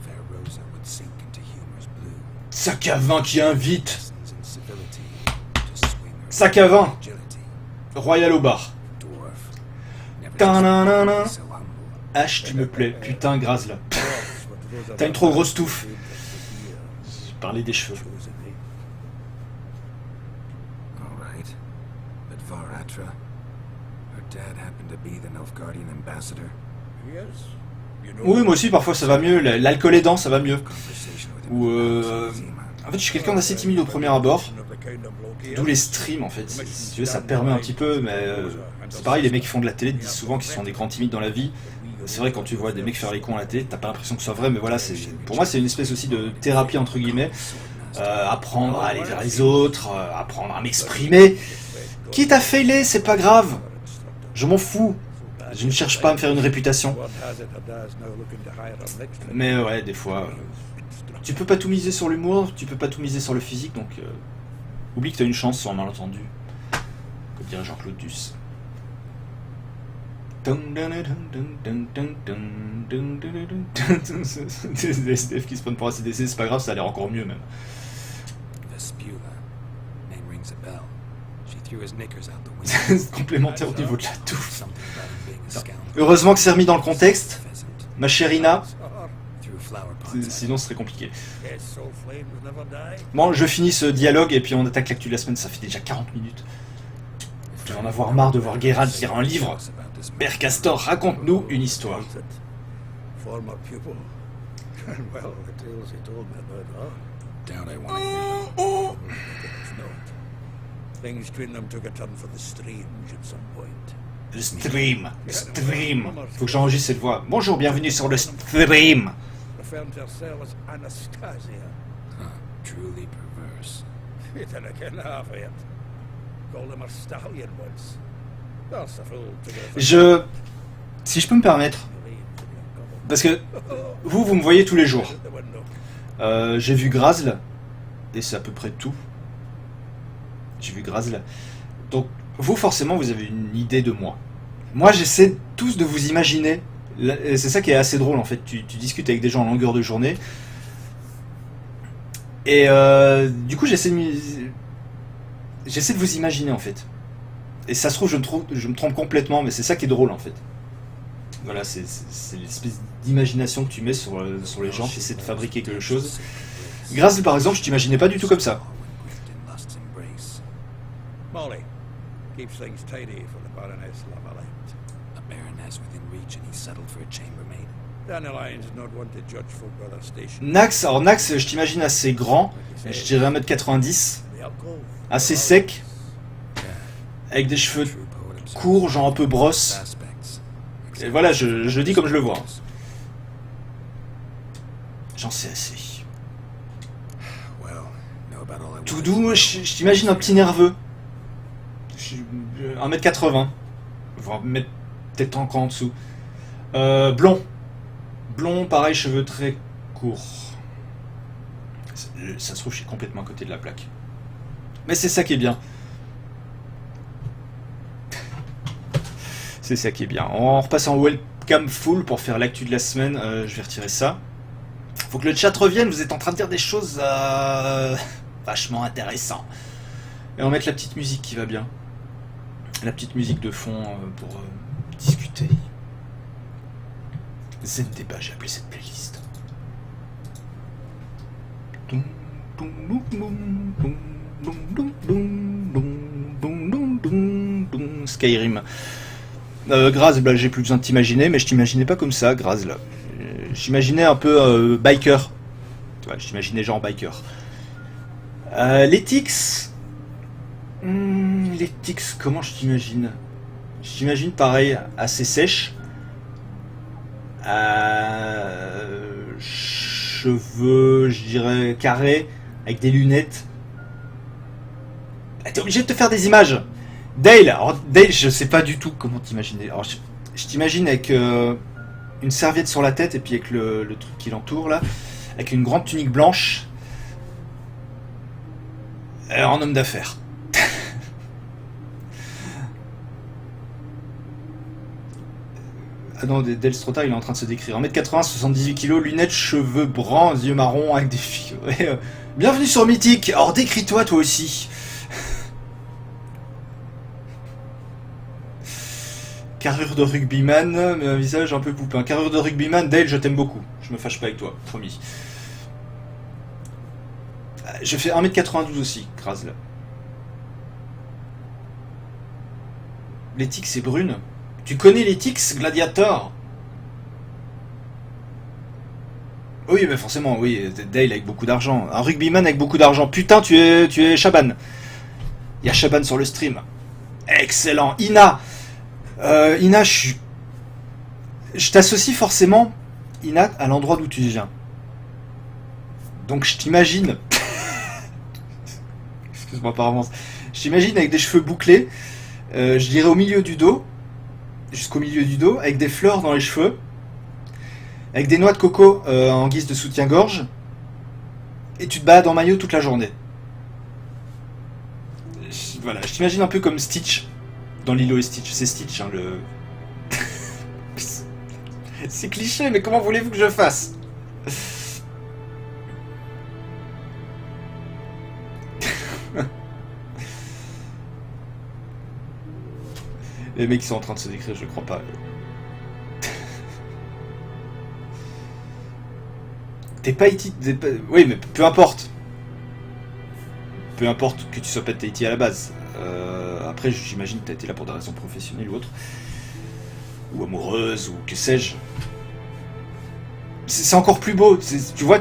fair Rosa would sink into humor's blue. Sac à vin qui invite. Lessons in civility to swing her Sac à vin. agility. Royal au bar. Dwarf. Never Ta-na-na-na. so humble. H, tu me plais. Putain, grâce là. Dwarfs were those T'as une of trop us grosse touffe. who dreamed of J'ai parlé des cheveux. the year chosen me. All right. But Varatra, her dad happened to be the Nilfgaardian ambassador. Yes. You know Oui, moi aussi, parfois ça va mieux. L'alcool aidant, ça va mieux. Conversation with him Ou about Zima. En fait, je suis quelqu'un d'assez timide au premier abord. of the kind of bloke he D'où is. les streams en fait. Si tu veux, ça permet un petit peu, mais c'est pareil, les mecs qui font de la télé disent souvent qu'ils sont des grands timides dans la vie. C'est vrai, quand tu vois des mecs faire les cons à la télé, t'as pas l'impression que ce soit vrai, mais voilà, pour moi, c'est une espèce aussi de thérapie entre guillemets. Apprendre à aller vers les autres, apprendre à m'exprimer. Quitte à failer, c'est pas grave. Je m'en fous. Je ne cherche pas à me faire une réputation. Word has it her dad's now looking to hire her next one. Mais ouais, des fois, tu peux pas tout miser sur l'humour, tu peux pas tout miser sur le physique, donc oublie que t'as une chance sur un malentendu. Comme dirait Jean-Claude Duss. Des SDF qui spawnent pour ACDC, c'est pas grave, ça a l'air encore mieux même. Vespula. Name rings a bell. She threw his knickers out the window. C'est complémentaire au niveau de la touffe. Something about him being a scoundrel. Heureusement que c'est remis dans le contexte, Pheasant. ma chère Ina, Threw flower pots at sinon ce serait compliqué. Yes, so flames never die. Bon, je finis ce dialogue et puis on attaque l'actu de la semaine, ça fait déjà 40 minutes. Je vais en avoir marre de voir Geralt lire un livre. Père Castor, raconte-nous une histoire. Who's it? Former pupil. Well, the tales he told me about her. Doubt I want to hear them. It's not. Things between them took a turn for the strange at some point. Le stream. Faut que j'enregistre cette voix. Bonjour, bienvenue sur le stream. Referring to herself as Anastasia. Huh. Truly perverse. You didn't get half of it. Called him a stallion once. That's a fool to go Si je peux me permettre, parce que vous me voyez tous les jours. the window. J'ai vu Grazl, et c'est à peu près tout. J'ai vu Grazl. Donc, vous, forcément, vous avez une idée de moi. Moi, j'essaie tous de vous imaginer. C'est ça qui est assez drôle, en fait. Tu discutes avec des gens en longueur de journée. Et du coup, j'essaie de vous imaginer, en fait. Et ça se trouve, je me trompe complètement, mais c'est ça qui est drôle, en fait. Voilà, c'est l'espèce d'imagination que tu mets sur les gens qui essaient de fabriquer quelque chose. Grazl, par exemple, je t'imaginais pas du tout comme ça. Molly keeps things tidy for the Baroness Lavalette. A baroness within reach, and he settled for a chambermaid. Dandelions is not one to judge folk by their station. Nax, je t'imagine assez grand, je dirais 1m90, The alcove. assez sec, avec des cheveux True poet himself. courts, genre un peu brosse. Aspects. Et voilà, je le dis comme je le vois. J'en sais assez. Well, know about all I Tout wanted doux, to know. je t'imagine un petit nerveux. 1m80, voire peut-être encore en dessous. Blond. Blond, pareil, cheveux très courts. Ça se trouve, je suis complètement à côté de la plaque. Mais c'est ça qui est bien. C'est ça qui est bien. On repasse en welcome full pour faire l'actu de la semaine. Je vais retirer ça. Faut que le chat revienne, vous êtes en train de dire des choses vachement intéressantes. Et on va mettre la petite musique qui va bien. La petite musique de fond pour discuter. Zen débat, j'ai appelé cette playlist. Skyrim. Grazl, bah, j'ai plus besoin de t'imaginer, mais je t'imaginais pas comme ça, Grazl. J'imaginais un peu biker. Tu vois, je t'imaginais genre biker. Les tics. Les tics, comment je t'imagine? Je t'imagine pareil, assez sèche. Cheveux, je dirais, carrés, avec des lunettes. Ah, t'es obligé de te faire des images. Dale, alors, Dale, je sais pas du tout comment t'imaginer. Alors, je t'imagine avec une serviette sur la tête et puis avec le truc qui l'entoure là, avec une grande tunique blanche, en homme d'affaires. Ah non, Del Strota, il est en train de se décrire. 1m80, 78 kg, lunettes, cheveux bruns, yeux marrons, avec des filles. Ouais, bienvenue sur Mythique. Alors décris-toi toi aussi. Carrure de rugbyman, mais un visage un peu poupin. Carrure de rugbyman, Dale, je t'aime beaucoup. Je me fâche pas avec toi, promis. Je fais 1m92 aussi, Krasl. L'éthique, c'est brune. Tu connais l'éthique, Gladiator? Oui, mais forcément, oui. Dale avec beaucoup d'argent. Un rugbyman avec beaucoup d'argent. Putain, tu es Shaban. Il y a Shaban sur le stream. Excellent. Ina. Ina, je t'associe forcément, Ina, à l'endroit d'où tu viens. Donc je t'imagine... Excuse-moi par avance. Je t'imagine avec des cheveux bouclés, je dirais au milieu du dos, jusqu'au milieu du dos, avec des fleurs dans les cheveux, avec des noix de coco en guise de soutien-gorge, et tu te balades en maillot toute la journée. Voilà, je t'imagine un peu comme Stitch. Dans Lilo et Stitch, c'est Stitch, hein, le... C'est cliché, mais comment voulez-vous que je fasse? Les mecs sont en train de se décrire, je crois pas. T'es pas Haïti... Oui, mais peu importe. Peu importe que tu sois pas de Tahiti à la base. Après, j'imagine que tu as été là pour des raisons professionnelles ou autres. Ou amoureuses, ou que sais-je. C'est encore plus beau. Tu vois,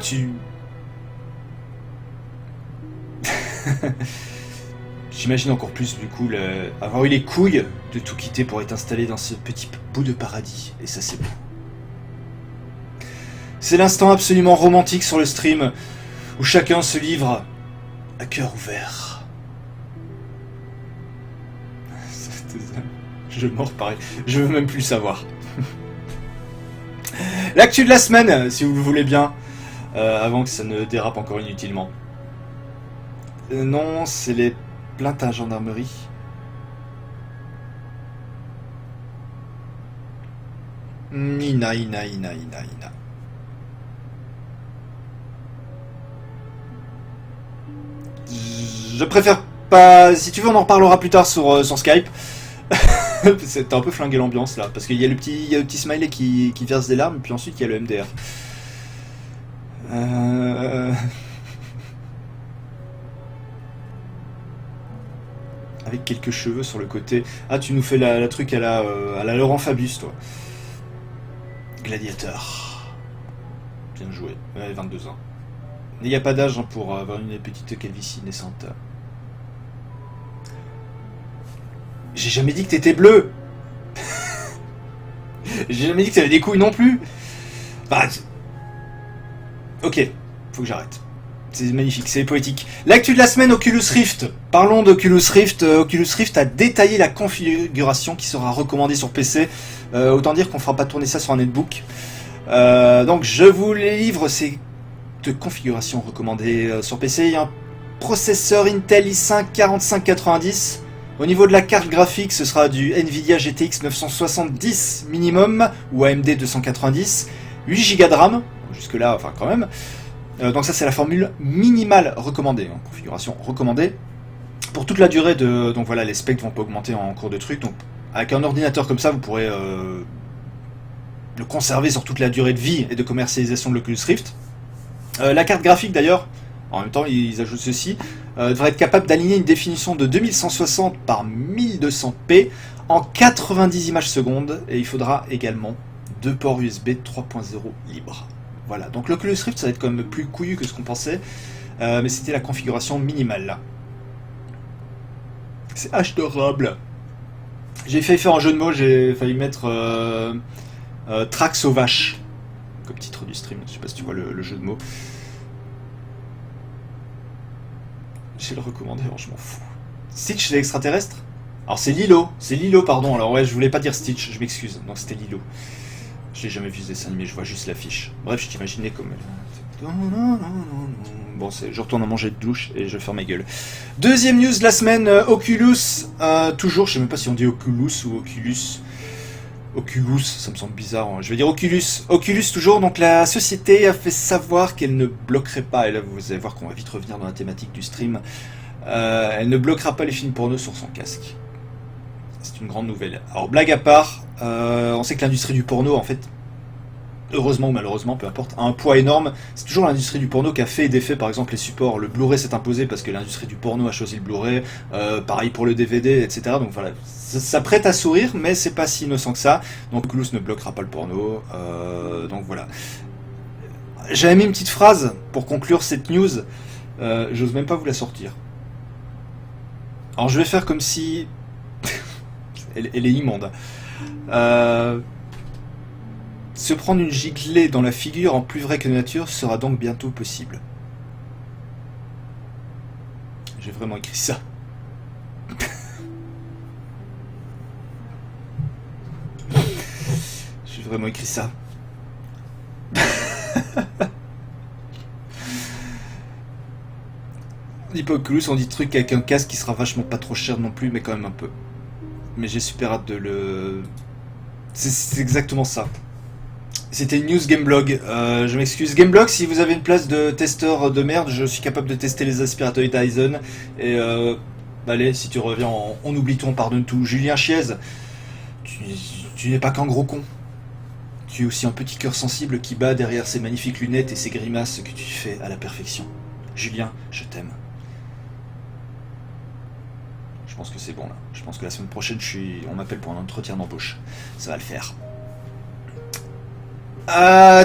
J'imagine encore plus, du coup, avoir eu les couilles de tout quitter pour être installé dans ce petit bout de paradis. Et ça, c'est beau. C'est l'instant absolument romantique sur le stream où chacun se livre à cœur ouvert. Je mords pareil. Je veux même plus savoir. L'actu de la semaine, si vous le voulez bien, avant que ça ne dérape encore inutilement. Non, c'est les plaintes à la gendarmerie. Ina. Je préfère pas... Si tu veux, on en reparlera plus tard sur Skype. C'est un peu flingué l'ambiance là, parce qu'il y a le petit smiley qui verse des larmes, et puis ensuite il y a le MDR. Avec quelques cheveux sur le côté. Ah, tu nous fais la truc à la Laurent Fabius, toi. Gladiateur. Bien joué. Ouais, 22 ans. Il n'y a pas d'âge pour avoir une petite calvitie naissante. J'ai jamais dit que t'étais bleu. J'ai jamais dit que t'avais des couilles non plus. Bah, ok, faut que j'arrête. C'est magnifique, c'est poétique. L'actu de la semaine, Oculus Rift. Parlons d'Oculus Rift. Oculus Rift a détaillé la configuration qui sera recommandée sur PC. Autant dire qu'on fera pas tourner ça sur un netbook. Donc je vous les livre ces deux configurations recommandées sur PC. Il y a un processeur Intel i5 4590. Au niveau de la carte graphique, ce sera du Nvidia GTX 970 minimum ou AMD 290, 8 Go de RAM, jusque là, enfin quand même. Donc ça c'est la formule minimale recommandée, hein, configuration recommandée. Pour toute la durée de... Donc voilà, les specs vont pas augmenter en cours de truc, donc avec un ordinateur comme ça, vous pourrez le conserver sur toute la durée de vie et de commercialisation de l'Oculus Rift. La carte graphique d'ailleurs, en même temps ils ajoutent ceci, devrait être capable d'aligner une définition de 2160 par 1200p en 90 images secondes, et il faudra également 2 ports USB 3.0 libres. Voilà, donc l'Oculus Rift ça va être quand même plus couillu que ce qu'on pensait, mais c'était la configuration minimale là. C'est adorable. J'ai failli faire un jeu de mots, j'ai failli mettre Trax aux vaches comme titre du stream, je sais pas si tu vois le jeu de mots. J'ai le recommandé, alors je m'en fous. Stitch, c'est l'extraterrestre? Alors c'est Lilo, pardon. Alors ouais, je voulais pas dire Stitch, je m'excuse. Non, c'était Lilo. Je l'ai jamais vu ce dessin animé, je vois juste l'affiche. Bref, je t'imaginais comme... Bon, je retourne à manger de douche et je ferme ma gueule. Deuxième news de la semaine, Oculus. Toujours, je sais même pas si on dit Oculus ou Oculus. Oculus, ça me semble bizarre. Je vais dire Oculus. Oculus toujours. Donc la société a fait savoir qu'elle ne bloquerait pas. Et là, vous allez voir qu'on va vite revenir dans la thématique du stream. Elle ne bloquera pas les films porno sur son casque. C'est une grande nouvelle. Alors blague à part, on sait que l'industrie du porno, en fait, heureusement ou malheureusement, peu importe, a un poids énorme. C'est toujours l'industrie du porno qui a fait et défait, par exemple, les supports. Le Blu-ray s'est imposé parce que l'industrie du porno a choisi le Blu-ray. Pareil pour le DVD, etc. Donc voilà, ça prête à sourire, mais c'est pas si innocent que ça. Donc Oculus ne bloquera pas le porno. Donc voilà. J'avais mis une petite phrase pour conclure cette news. J'ose même pas vous la sortir. Alors je vais faire comme si... elle est immonde. Se prendre une giclée dans la figure en plus vrai que nature sera donc bientôt possible. J'ai vraiment écrit ça. J'ai vraiment écrit ça. On dit pas Oculus, on dit truc avec un casque qui sera vachement pas trop cher non plus, mais quand même un peu. Mais j'ai super hâte de le... C'est exactement ça. C'était une news Gameblog. Je m'excuse. Gameblog, si vous avez une place de testeur de merde, je suis capable de tester les aspirateurs Dyson. Et allez, si tu reviens, on oublie tout, on pardonne tout. Julien Chiez, tu n'es pas qu'un gros con. Tu es aussi un petit cœur sensible qui bat derrière ces magnifiques lunettes et ces grimaces que tu fais à la perfection. Julien, je t'aime. Je pense que c'est bon là. Je pense que la semaine prochaine, on m'appelle pour un entretien d'embauche. Ça va le faire.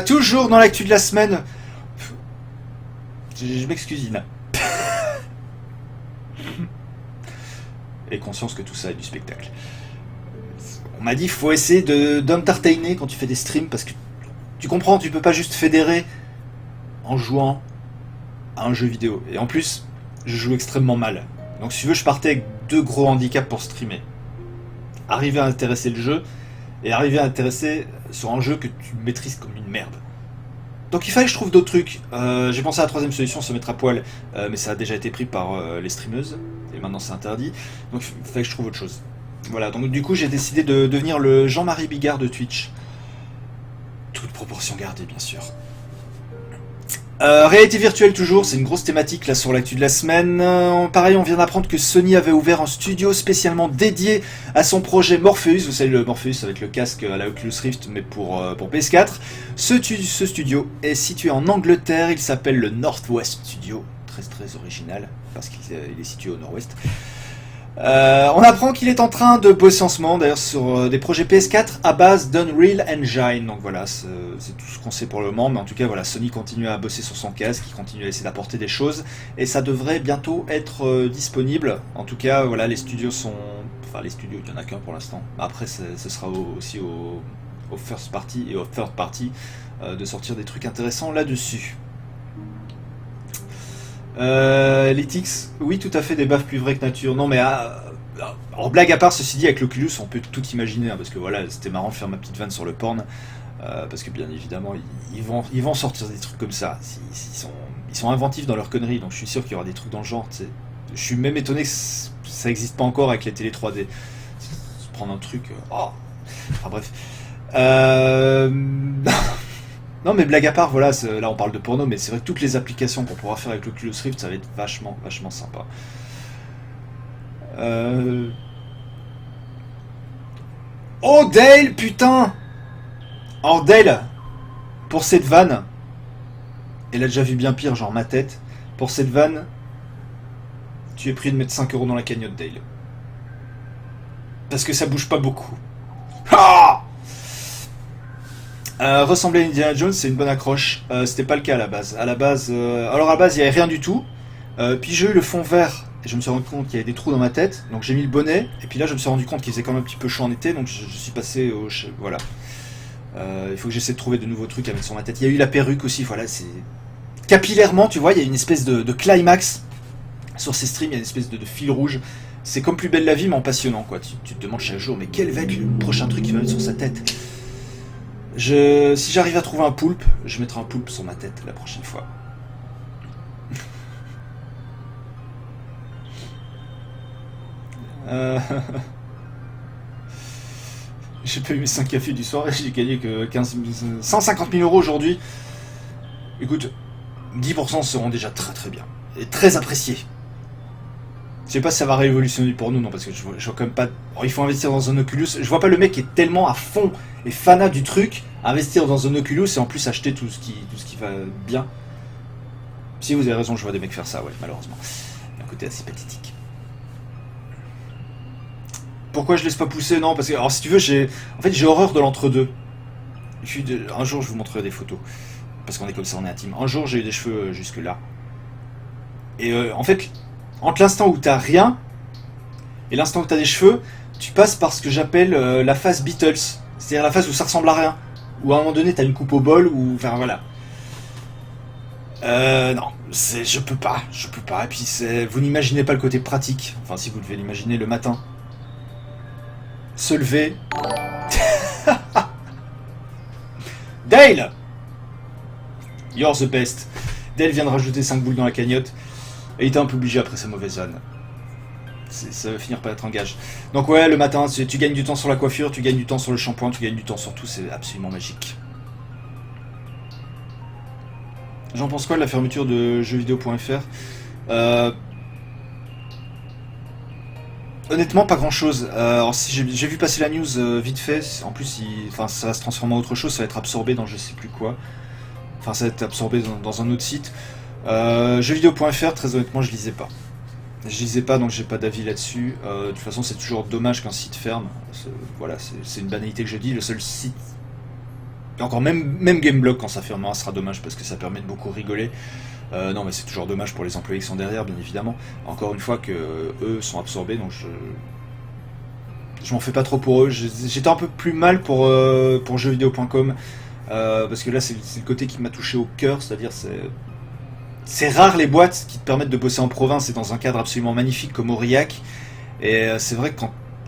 Toujours dans l'actu de la semaine. Je m'excuse, Ina. Et conscience que tout ça est du spectacle. On m'a dit qu'il faut essayer d'entertainer quand tu fais des streams parce que tu comprends, tu peux pas juste fédérer en jouant à un jeu vidéo. Et en plus, je joue extrêmement mal. Donc si tu veux, je partais avec 2 gros handicaps pour streamer. Arriver à intéresser le jeu et arriver à intéresser sur un jeu que tu maîtrises comme une merde. Donc il fallait que je trouve d'autres trucs. J'ai pensé à la troisième solution, se mettre à poil, mais ça a déjà été pris par les streameuses, et maintenant c'est interdit. Donc il fallait que je trouve autre chose. Voilà, donc du coup j'ai décidé de devenir le Jean-Marie Bigard de Twitch. Toute proportion gardée, bien sûr. Réalité virtuelle toujours, c'est une grosse thématique là sur l'actu de la semaine. Pareil, on vient d'apprendre que Sony avait ouvert un studio spécialement dédié à son projet Morpheus. Vous savez, le Morpheus, ça va être le casque à la Oculus Rift, mais pour PS4. Ce studio est situé en Angleterre, il s'appelle le Northwest Studio. Très très original, parce qu'il est situé au nord-ouest. On apprend qu'il est en train de bosser en ce moment d'ailleurs sur des projets PS4 à base d'Unreal Engine. Donc voilà, c'est tout ce qu'on sait pour le moment. Mais en tout cas, voilà, Sony continue à bosser sur son casque, il continue à essayer d'apporter des choses. Et ça devrait bientôt être disponible. En tout cas, voilà, les studios sont... Enfin, les studios, il n'y en a qu'un pour l'instant. Après, ce sera aussi au first party et au third party de sortir des trucs intéressants là-dessus. L'Etix, oui, tout à fait, des baffes plus vraies que nature. Non, mais en blague à part, ceci dit, avec l'Oculus, on peut tout imaginer, hein, parce que voilà, c'était marrant de faire ma petite vanne sur le porn, parce que bien évidemment, ils vont sortir des trucs comme ça. Ils sont inventifs dans leurs conneries, donc je suis sûr qu'il y aura des trucs dans le genre. T'sais. Je suis même étonné que ça n'existe pas encore avec les télé 3D. Se prendre un truc. Enfin bref. Non mais blague à part, voilà, là on parle de porno, mais c'est vrai que toutes les applications qu'on pourra faire avec l'Oculus Rift, ça va être vachement sympa. Oh Dale, putain! Oh Dale, pour cette vanne, elle a déjà vu bien pire, genre ma tête, pour cette vanne, tu es prié de mettre 5 € dans la cagnotte, Dale. Parce que ça bouge pas beaucoup. Ah! Ressembler à Indiana Jones, c'est une bonne accroche. C'était pas le cas à la base. Alors à la base, il n'y avait rien du tout. Puis j'ai eu le fond vert et je me suis rendu compte qu'il y avait des trous dans ma tête. Donc j'ai mis le bonnet. Et puis là, je me suis rendu compte qu'il faisait quand même un petit peu chaud en été. Donc je suis passé au... Voilà. Il faut que j'essaie de trouver de nouveaux trucs à mettre sur ma tête. Il y a eu la perruque aussi. Voilà, c'est... Capillairement, tu vois, il y a une espèce de climax. Sur ces streams, il y a une espèce de fil rouge. C'est comme Plus belle la vie, mais en passionnant, quoi. Tu te demandes chaque jour, mais quel va être le prochain truc qu'il va mettre sur sa tête? Si j'arrive à trouver un poulpe, je mettrai un poulpe sur ma tête la prochaine fois. J'ai pas eu mes 5 cafés du soir et j'ai gagné que 150 000 euros aujourd'hui. Écoute, 10% seront déjà très très bien. Et très appréciés. Je sais pas si ça va révolutionner pour nous, non, parce que je vois quand même pas... Oh, il faut investir dans un Oculus. Je vois pas le mec qui est tellement à fond et fanat du truc, investir dans un Oculus et en plus acheter tout ce qui va bien. Si vous avez raison, je vois des mecs faire ça, ouais, malheureusement. Il y a un côté assez pathétique. Pourquoi je laisse pas pousser? Non, parce que, alors si tu veux, j'ai horreur de l'entre-deux. Un jour, je vous montrerai des photos. Parce qu'on est comme ça, on est intime. Un jour, j'ai eu des cheveux jusque là. Et en fait, entre l'instant où t'as rien et l'instant où t'as des cheveux, tu passes par ce que j'appelle la phase Beatles. C'est-à-dire la phase où ça ressemble à rien. Où à un moment donné, t'as une coupe au bol, ou... Enfin, voilà. Non, je peux pas. Et puis, vous n'imaginez pas le côté pratique. Enfin, si vous devez l'imaginer le matin. Se lever. Dale! You're the best. Dale vient de rajouter 5 boules dans la cagnotte. Et il était un peu obligé après sa mauvaise vanne. Ça va finir par être un gage. Donc ouais, le matin, tu gagnes du temps sur la coiffure, tu gagnes du temps sur le shampoing, tu gagnes du temps sur tout, c'est absolument magique. J'en pense quoi de la fermeture de jeuxvideo.fr? Honnêtement, pas grand chose. Alors, si j'ai vu passer la news vite fait, en plus, ça va se transformer en autre chose, ça va être absorbé dans je sais plus quoi. Enfin, ça va être absorbé dans un autre site. Jeuxvideo.fr, très honnêtement, je lisais pas. Je lisais pas, donc j'ai pas d'avis là-dessus. De toute façon, c'est toujours dommage qu'un site ferme. Voilà, c'est une banalité que je dis. Le seul site... Et encore, même Gameblog, quand ça fermera, sera dommage, parce que ça permet de beaucoup rigoler. Non, mais c'est toujours dommage pour les employés qui sont derrière, bien évidemment. Encore une fois que eux sont absorbés, donc je m'en fais pas trop pour eux. J'étais un peu plus mal pour jeuxvideo.com, parce que là, c'est le côté qui m'a touché au cœur, c'est-à-dire c'est rare les boîtes qui te permettent de bosser en province et dans un cadre absolument magnifique comme Aurillac. Et c'est vrai que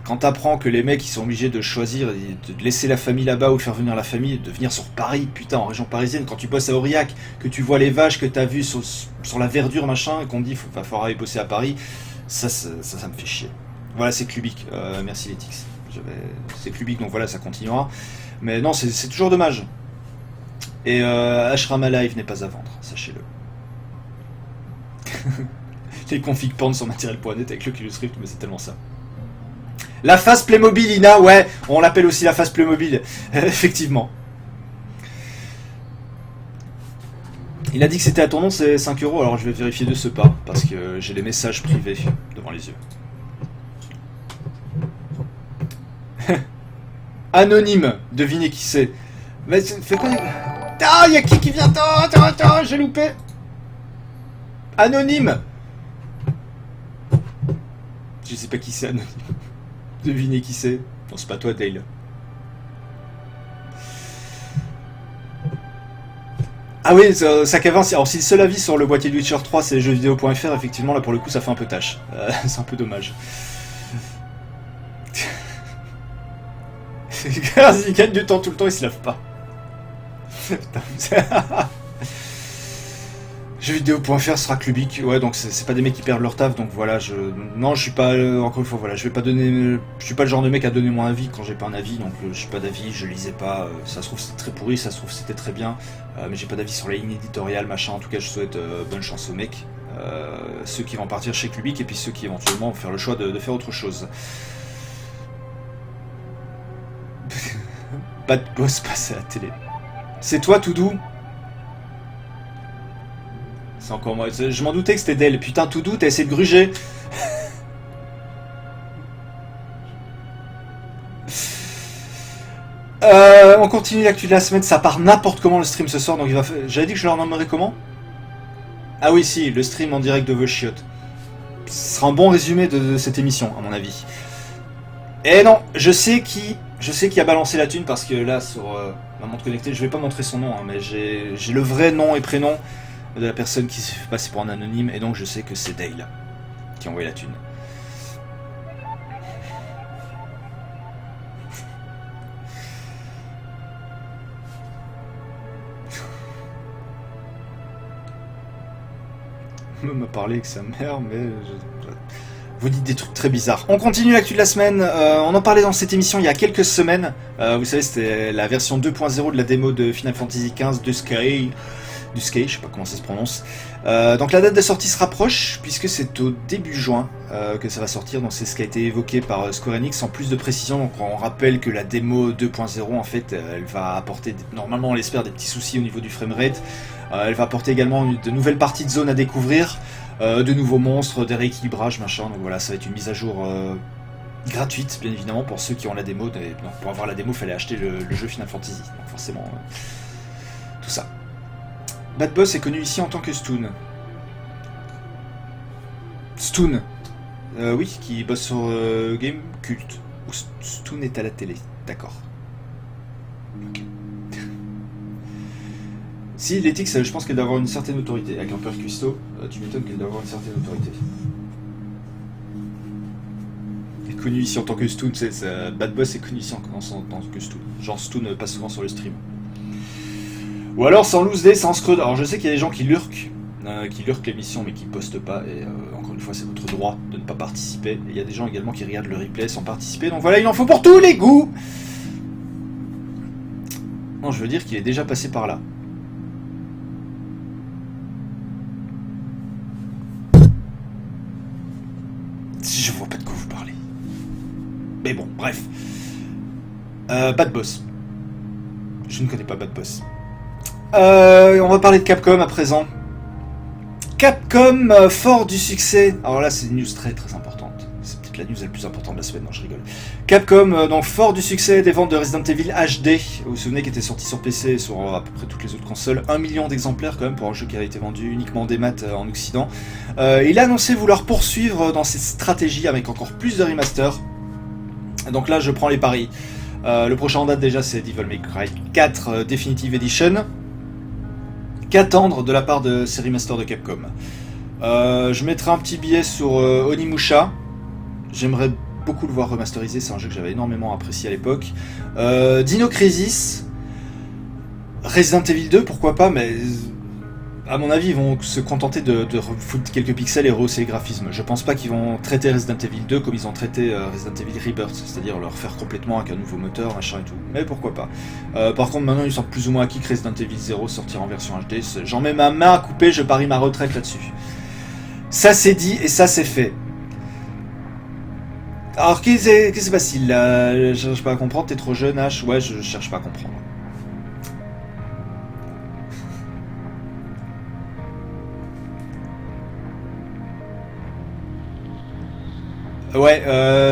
quand t'apprends que les mecs ils sont obligés de choisir, de laisser la famille là-bas ou de faire venir la famille, de venir sur Paris, putain, en région parisienne, quand tu bosses à Aurillac, que tu vois les vaches que t'as vues sur la verdure machin, et qu'on te dit va falloir aller bosser à Paris, ça me fait chier. Voilà, c'est Clubic. Merci Letix. C'est Clubic, donc voilà, ça continuera. Mais non, c'est toujours dommage. Et Ashrama Live n'est pas à vendre, sachez-le. Les configs porn sur matériel.net avec l'Oculus Rift, mais c'est tellement ça. La phase Playmobil, Ina, ouais, on l'appelle aussi la phase Playmobil, effectivement. Il a dit que c'était à ton nom, c'est 5 €, alors je vais vérifier de ce pas, parce que j'ai les messages privés devant les yeux. Anonyme, devinez qui c'est. Mais fais quoi? Ah, y'a qui vient? Attends, j'ai loupé. Anonyme. Je sais pas qui c'est, Anonyme. Devinez qui c'est. Non, c'est pas toi, Dale. Ah oui, ça qu'avance. Alors, si le seul avis sur le boîtier de Witcher 3 c'est jeuxvideo.fr, effectivement, là pour le coup, ça fait un peu tâche. C'est un peu dommage. Il gagne du temps tout le temps, il se lave pas. Jeuxvideo.fr sera Clubic, ouais, donc c'est pas des mecs qui perdent leur taf, donc voilà, non, je suis pas, encore une fois, voilà, je suis pas le genre de mec à donner mon avis quand j'ai pas un avis, donc je suis pas d'avis, je lisais pas, ça se trouve c'était très pourri, ça se trouve c'était très bien, mais j'ai pas d'avis sur la ligne éditoriale, machin, en tout cas je souhaite bonne chance aux mecs, ceux qui vont partir chez Clubic, et puis ceux qui éventuellement vont faire le choix de faire autre chose. Pas de boss passé à la télé. C'est toi tout doux? C'est encore moi. Je m'en doutais que c'était d'elle. Putain, tout doux, t'as essayé de gruger. On continue l'actu de la semaine. Ça part n'importe comment le stream ce soir. Donc j'avais dit que je le renommerais comment? Ah oui, si, le stream en direct de vos chiottes. Ce sera un bon résumé de cette émission, à mon avis. Et non, je sais qui a balancé la thune parce que là, sur ma montre connectée, je vais pas montrer son nom, hein, mais j'ai le vrai nom et prénom de la personne qui s'est fait passer pour un anonyme, et donc je sais que c'est Dale qui a envoyé la thune. Il m'a parlé avec sa mère, mais... Vous dites des trucs très bizarres. On continue l'actu de la semaine. On en parlait dans cette émission il y a quelques semaines. Vous savez, c'était la version 2.0 de la démo de Final Fantasy XV de Sky. Du Sky, je sais pas comment ça se prononce. Donc la date de sortie se rapproche, puisque c'est au début juin que ça va sortir. Donc c'est ce qui a été évoqué par Square Enix, en plus de précision. Donc on rappelle que la démo 2.0, en fait, elle va apporter, normalement on l'espère, des petits soucis au niveau du framerate. Elle va apporter également de nouvelles parties de zone à découvrir. De nouveaux monstres, des rééquilibrages, machin, donc voilà, ça va être une mise à jour gratuite, bien évidemment, pour ceux qui ont la démo. Donc, pour avoir la démo, il fallait acheter le jeu Final Fantasy, donc forcément, tout ça. Bad Boss est connu ici en tant que Stoon. Stoon, oui, qui bosse sur Game Cult, où Stoon est à la télé, d'accord. Ok. Si, l'Ethics, je pense qu'elle doit avoir une certaine autorité. Avec un père cuistot, tu m'étonnes qu'elle doit avoir une certaine autorité. Elle est connue ici en tant que Stoon, Bad Boss est connu ici en tant que Stoon. Genre Stoon passe souvent sur le stream. Ou alors c'est en loose day, c'est en scrud. Alors je sais qu'il y a des gens qui lurkent l'émission mais qui postent pas. Et encore une fois, c'est votre droit de ne pas participer. Et il y a des gens également qui regardent le replay sans participer. Donc voilà, il en faut pour tous les goûts. Non, je veux dire qu'il est déjà passé par là. Je vois pas de quoi vous parlez. Mais bon, bref. Bad Boss. Je ne connais pas Bad Boss. On va parler de Capcom à présent. Capcom, fort du succès. Alors là, c'est une news très très importante. C'est peut-être la news la plus importante de la semaine, non, je rigole. Capcom, donc fort du succès des ventes de Resident Evil HD. Vous vous souvenez, qui était sorti sur PC et sur à peu près toutes les autres consoles. 1 million d'exemplaires quand même pour un jeu qui avait été vendu uniquement des maths en Occident. Il a annoncé vouloir poursuivre dans cette stratégie avec encore plus de remasters. Donc là, je prends les paris. Le prochain en date déjà, c'est Devil May Cry 4 Definitive Edition. Qu'attendre de la part de ces remasters de Capcom? Je mettrai un petit billet sur Onimusha. J'aimerais beaucoup le voir remasterisé, c'est un jeu que j'avais énormément apprécié à l'époque. Dino Crisis, Resident Evil 2, pourquoi pas, mais à mon avis ils vont se contenter de foutre quelques pixels et rehausser les graphismes. Je pense pas qu'ils vont traiter Resident Evil 2 comme ils ont traité Resident Evil Rebirth, c'est-à-dire le refaire complètement avec un nouveau moteur, machin et tout. Mais pourquoi pas. Par contre maintenant ils sont plus ou moins acquis que Resident Evil 0 sortir en version HD. J'en mets ma main à couper, je parie ma retraite là-dessus. Ça c'est dit et ça c'est fait. Alors qu'est-ce qui se passe-t-il là? Je cherche pas à comprendre, t'es trop jeune H? Ouais, je cherche pas à comprendre. Ouais,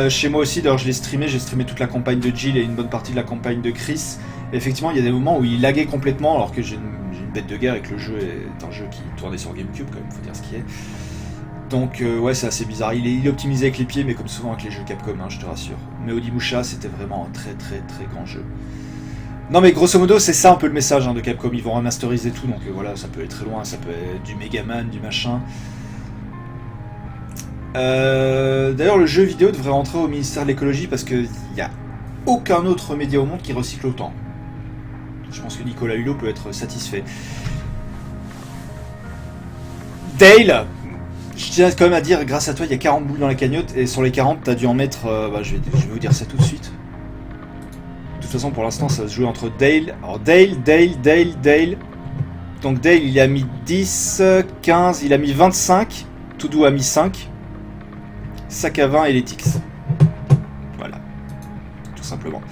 chez moi aussi, d'ailleurs je l'ai streamé, j'ai streamé toute la campagne de Jill et une bonne partie de la campagne de Chris. Et effectivement, il y a des moments où il laguait complètement, alors que j'ai une bête de guerre et que le jeu est un jeu qui tournait sur GameCube, quand même, faut dire ce qui est. Donc ouais, c'est assez bizarre. Il est optimisé avec les pieds, mais comme souvent avec les jeux Capcom, hein, je te rassure. Mais Onimusha, c'était vraiment un très très très grand jeu. Non mais grosso modo, c'est ça un peu le message hein, de Capcom, ils vont remasteriser tout, donc voilà, ça peut aller très loin, ça peut être du Megaman, du machin... D'ailleurs, le jeu vidéo devrait rentrer au ministère de l'écologie parce qu'il n'y a aucun autre média au monde qui recycle autant. Je pense que Nicolas Hulot peut être satisfait. Dale, je tiens quand même à dire, grâce à toi, il y a 40 boules dans la cagnotte et sur les 40, t'as dû en mettre. Je vais vous dire ça tout de suite. De toute façon, pour l'instant, ça va se jouer entre Dale. Alors, Dale. Donc, Dale, il a mis 10, 15, il a mis 25. Toudou a mis 5. Sac à 20 et les tics. Voilà. Tout simplement.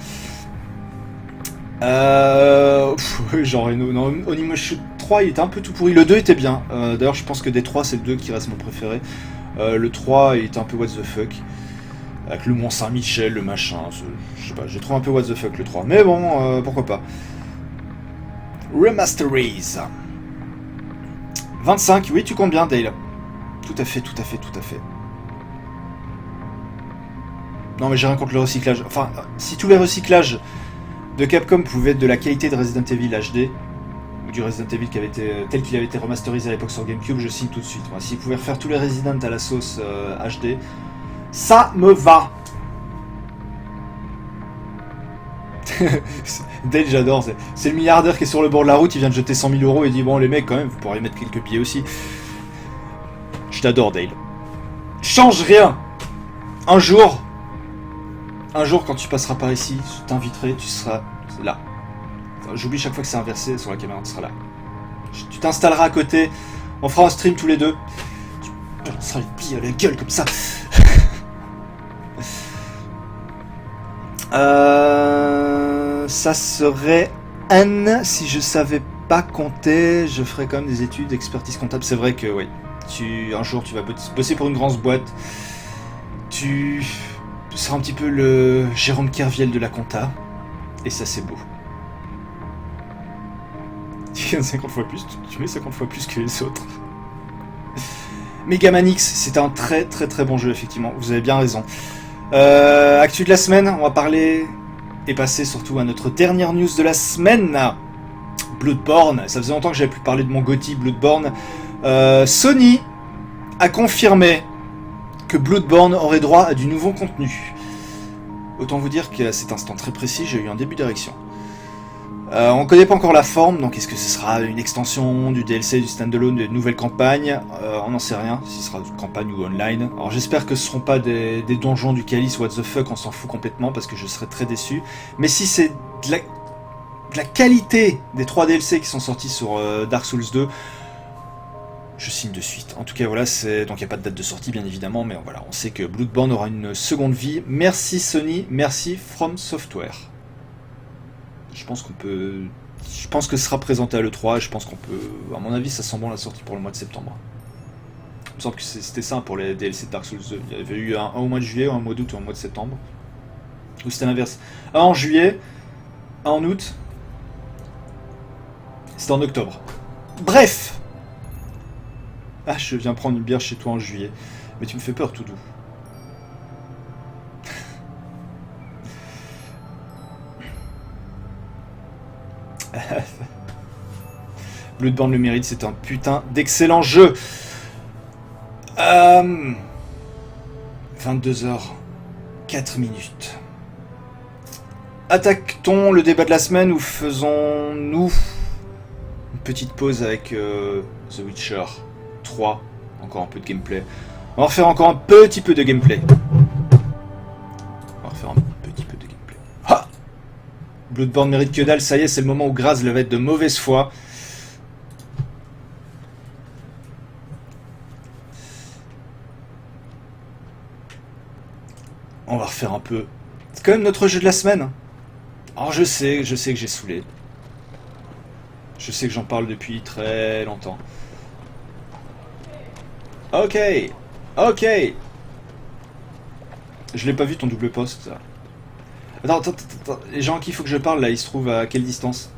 Genre, Onimusha 3, il était un peu tout pourri. Le 2 était bien. D'ailleurs, je pense que des 3, c'est le 2 qui reste mon préféré. Le 3, il était un peu what the fuck. Avec le Mont Saint-Michel, le machin. Je sais pas, j'ai trouvé un peu what the fuck le 3. Mais bon, pourquoi pas. Remasterise. 25, oui, tu comptes bien, Dale. Tout à fait. Non mais j'ai rien contre le recyclage. Enfin, si tous les recyclages de Capcom pouvaient être de la qualité de Resident Evil HD, ou du Resident Evil qui avait été, tel qu'il avait été remasterisé à l'époque sur GameCube, je signe tout de suite. S'ils pouvaient refaire tous les Resident à la sauce HD, ça me va. Dale, j'adore. C'est le milliardaire qui est sur le bord de la route, il vient de jeter 100 000 € et dit bon les mecs quand même, vous pourriez mettre quelques billets aussi. Je t'adore Dale. Change rien. Un jour, quand tu passeras par ici, je t'inviterai, tu seras là. Enfin, j'oublie chaque fois que c'est inversé sur la caméra, tu seras là. Tu t'installeras à côté, on fera un stream tous les deux. Tu balanceras les billes à la gueule comme ça. Ça serait Anne, si je savais pas compter, je ferais quand même des études d'expertise comptable. C'est vrai que oui, un jour tu vas bosser pour une grande boîte, tu seras un petit peu le Jérôme Kerviel de la compta, et ça c'est beau. Tu gagnes 50 fois plus, tu mets 50 fois plus que les autres. Mega Man X, c'est un très très très bon jeu effectivement, vous avez bien raison. Actu de la semaine, on va parler et passer surtout à notre dernière news de la semaine. Bloodborne, ça faisait longtemps que j'avais plus parlé de mon GOTY Bloodborne. Sony a confirmé que Bloodborne aurait droit à du nouveau contenu. Autant vous dire qu'à cet instant très précis, j'ai eu un début d'érection. On ne connaît pas encore la forme, donc est-ce que ce sera une extension, du DLC, du standalone, de nouvelles campagnes, on n'en sait rien, si ce sera une campagne ou online. Alors j'espère que ce ne seront pas des donjons du Calice, what the fuck, on s'en fout complètement parce que je serais très déçu. Mais si c'est de la qualité des 3 DLC qui sont sortis sur Dark Souls 2, je signe de suite. En tout cas voilà, donc il n'y a pas de date de sortie bien évidemment, mais voilà, on sait que Bloodborne aura une seconde vie. Merci Sony, merci From Software. Je pense que ce sera présenté à l'E3 et je pense qu'on peut... À mon avis, ça sent bon la sortie pour le mois de septembre. Il me semble que c'était ça pour les DLC de Dark Souls 2. Il y avait eu un au mois de juillet, un au mois d'août ou un au mois de septembre. Ou c'était l'inverse. Un en juillet, un en août. C'était en octobre. Bref. Ah, je viens prendre une bière chez toi en juillet. Mais tu me fais peur tout doux. Bloodborne le mérite, c'est un putain d'excellent jeu. 22h, 4 minutes. Attaque-t-on le débat de la semaine ou faisons-nous une petite pause avec The Witcher 3, encore un peu de gameplay. On va refaire encore un petit peu de gameplay. Ha! Bloodborne mérite que dalle, ça y est, c'est le moment où Graz va être de mauvaise foi. On va refaire un peu. C'est quand même notre jeu de la semaine. Alors je sais que j'ai saoulé. Je sais que j'en parle depuis très longtemps. Ok. Je l'ai pas vu ton double post. Ça. Attends. Les gens à qui il faut que je parle là, ils se trouvent à quelle distance?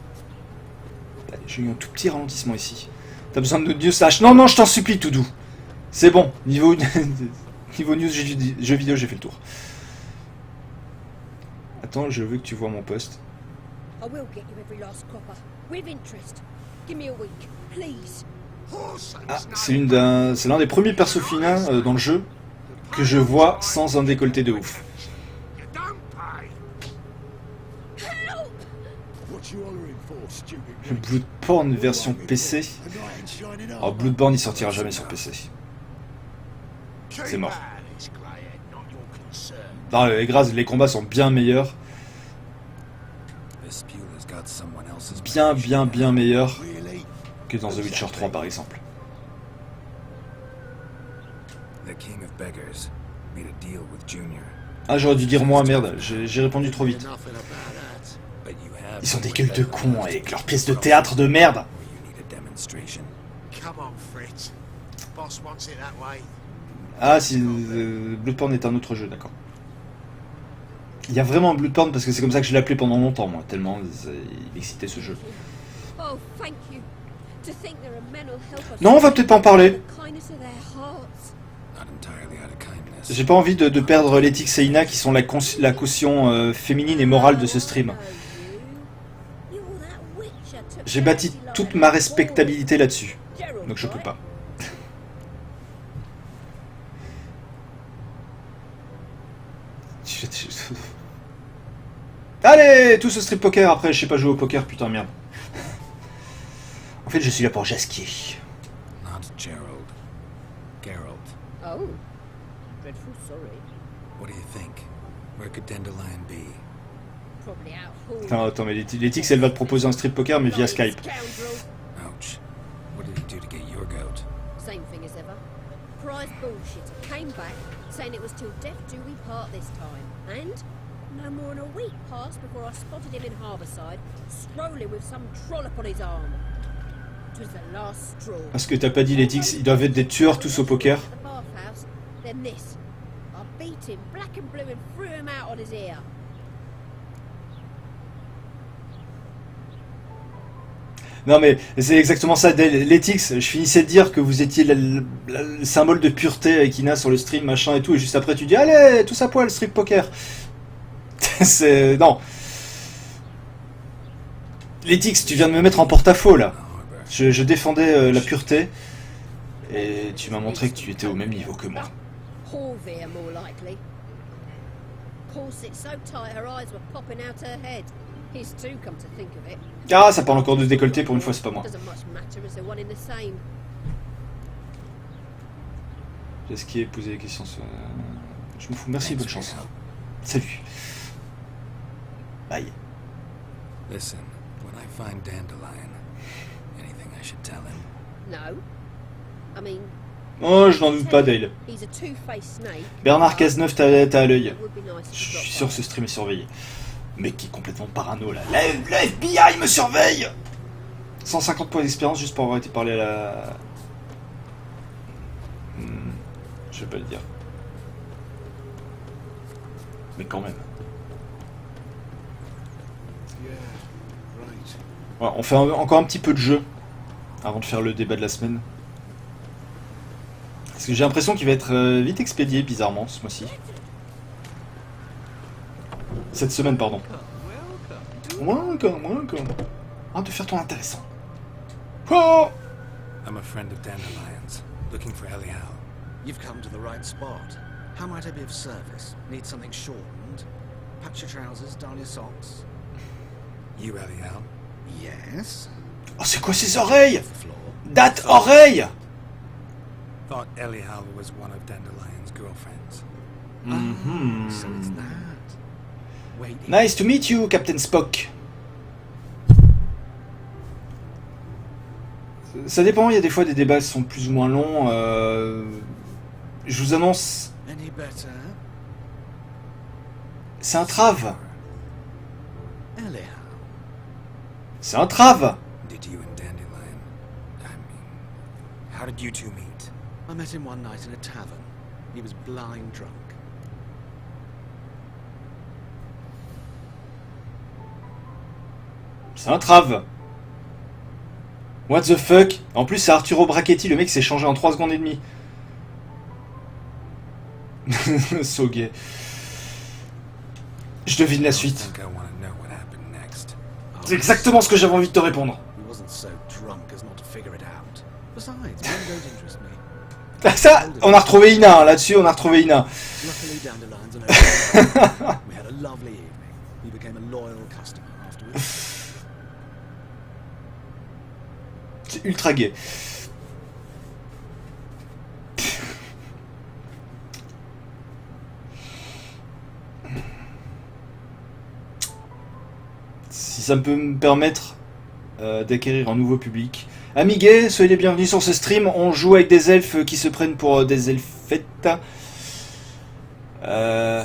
J'ai eu un tout petit ralentissement ici. T'as besoin de news slash. Non, je t'en supplie, tout doux. C'est bon. Niveau news jeux vidéo, j'ai fait le tour. Attends, je veux que tu vois mon post. Ah, c'est l'un des premiers persos féminins dans le jeu que je vois sans un décolleté de ouf. Bloodborne version PC. Oh, Bloodborne il sortira jamais sur PC. C'est mort. Non, les combats sont bien meilleurs. Bien meilleurs que dans The Witcher 3 par exemple. Ah, j'aurais dû dire moi, merde, j'ai répondu trop vite. Ils sont des gueules de cons avec leurs pièces de théâtre de merde. Ah, si Bloodborne est un autre jeu, d'accord. Il y a vraiment Bloodborne parce que c'est comme ça que je l'ai appelé pendant longtemps, moi, tellement il excitait ce jeu. Non, on va peut-être pas en parler. J'ai pas envie de perdre l'éthique Seina qui sont la caution féminine et morale de ce stream. J'ai bâti toute ma respectabilité là-dessus. Donc je peux pas. Allez, tout ce strip poker, après je sais pas jouer au poker, putain merde. En fait je suis là pour jasquier. What do you think? Where could Dandelion be? Probably out hauling. Non, attends, mais Letix, elle va te proposer un strip poker, mais via Skype. Scoundrel. Ouch. What did he do to get your goat? Same thing as ever. Prize bullshitter came back saying it was till death do we part this time. And no more than a week passed before I spotted him in Harbourside, strolling with some trollop on his arm. It was the last straw. Parce que t'as pas dit Letix, ils doivent être des tueurs tous au poker. The bathhouse, then this. I beat him black and blue and threw him out on his ear. Non mais c'est exactement ça, Letix, je finissais de dire que vous étiez le symbole de pureté avec Ina sur le stream, machin et tout, et juste après tu dis allez, tous à poil, strip poker. C'est... non. Letix, tu viens de me mettre en porte-à-faux là. Je défendais la pureté, et tu m'as montré que tu étais au même niveau que moi. Horvir, more likely. Corset so tight her eyes were popping out her head. His too, come to think of it. Ah, ça parle encore de décolleté, pour une fois c'est pas moi. Doesn't much matter as they're one in the same. J'ai ce qui est posé des questions sur... Je me fous, merci, bonne Thanks for chance. your help. Salut. Bye. Listen, when I find Dandelion, anything I should tell him? No. I mean, Oh, je n'en doute pas, Dale. he's a two-faced snake. Bernard Cazeneuve, t'as à l'œil. It would be nice if Je he got suis sûr que by. ce stream est surveillé. Mec qui est complètement parano là. Le FBI me surveille. 150 points d'expérience juste pour avoir été parlé à la... Je vais pas le dire. Mais quand même. Voilà, on fait encore un petit peu de jeu avant de faire le débat de la semaine. Parce que j'ai l'impression qu'il va être vite expédié bizarrement ce mois-ci. Cette semaine, pardon. Welcome. Ah, de faire ton intéressant. Oh! I'm a friend of Dandelion's, looking for Elial. You've come to the right spot. How might I be of service? Need something shortened? Patch your trousers, darn your socks? You Elial? Yes. Oh, c'est quoi ces oreilles? Off the floor. Date oreille! Thought Elial was one of Dandelion's girlfriends. So it's that. Wait. Nice to meet you, Captain Spock. Ça dépend, il y a des fois des débats qui sont plus ou moins longs. Je vous annonce, Any better? c'est un trave. Elial. C'est un trave. Did you and Dandelion? I mean, how did you two meet? I met him one night in a tavern. He was blind drunk. C'est un trave. What the fuck? En plus, c'est Arturo Brachetti, le mec s'est changé en 3 secondes et demie. So gay. Je devine la I suite. think I want to know what happened next. C'est exactement ce que j'avais envie de te répondre. He wasn't so drunk as not to figure it out. Besides, men don't interest me. Ah, ça, on a retrouvé Ina, hein, là-dessus, on a retrouvé Ina. Luckily, Dandelion's an open. We had a lovely evening. He became a loyal customer afterwards. C'est ultra gay. Si ça peut me permettre d'acquérir un nouveau public. Amis gays, soyez les bienvenus sur ce stream. On joue avec des elfes qui se prennent pour des elfettes. Je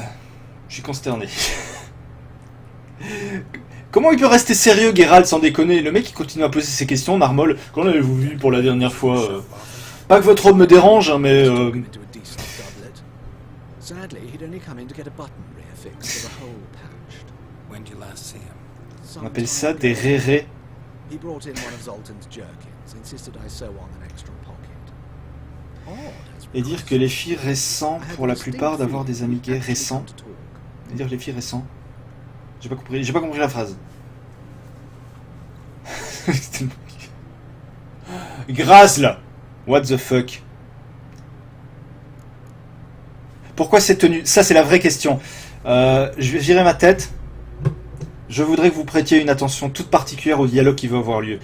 suis consterné. Comment il peut rester sérieux, Geralt, sans déconner? Le mec il continue à poser ses questions. Narmol, quand l'avez-vous vu pour la dernière fois? Pas que votre robe me dérange, hein, mais... Into a decent doublet. Sadly, he'd only come in to get a button rear fixed with a hole patched. When did you last see him? on appelle ça des rérés. He brought in one of Zoltan's jerkins, insisted I sew on an extra pocket. Odd, as Et dire que les filles récents, pour la plupart, d'avoir des amis gays récents. Et dire les filles récents. J'ai pas compris la phrase. Grâce là. What the fuck. Pourquoi cette tenue? Ça c'est la vraie question. Je vais virer ma tête. Je voudrais que vous prêtiez une attention toute particulière au dialogue qui va avoir lieu.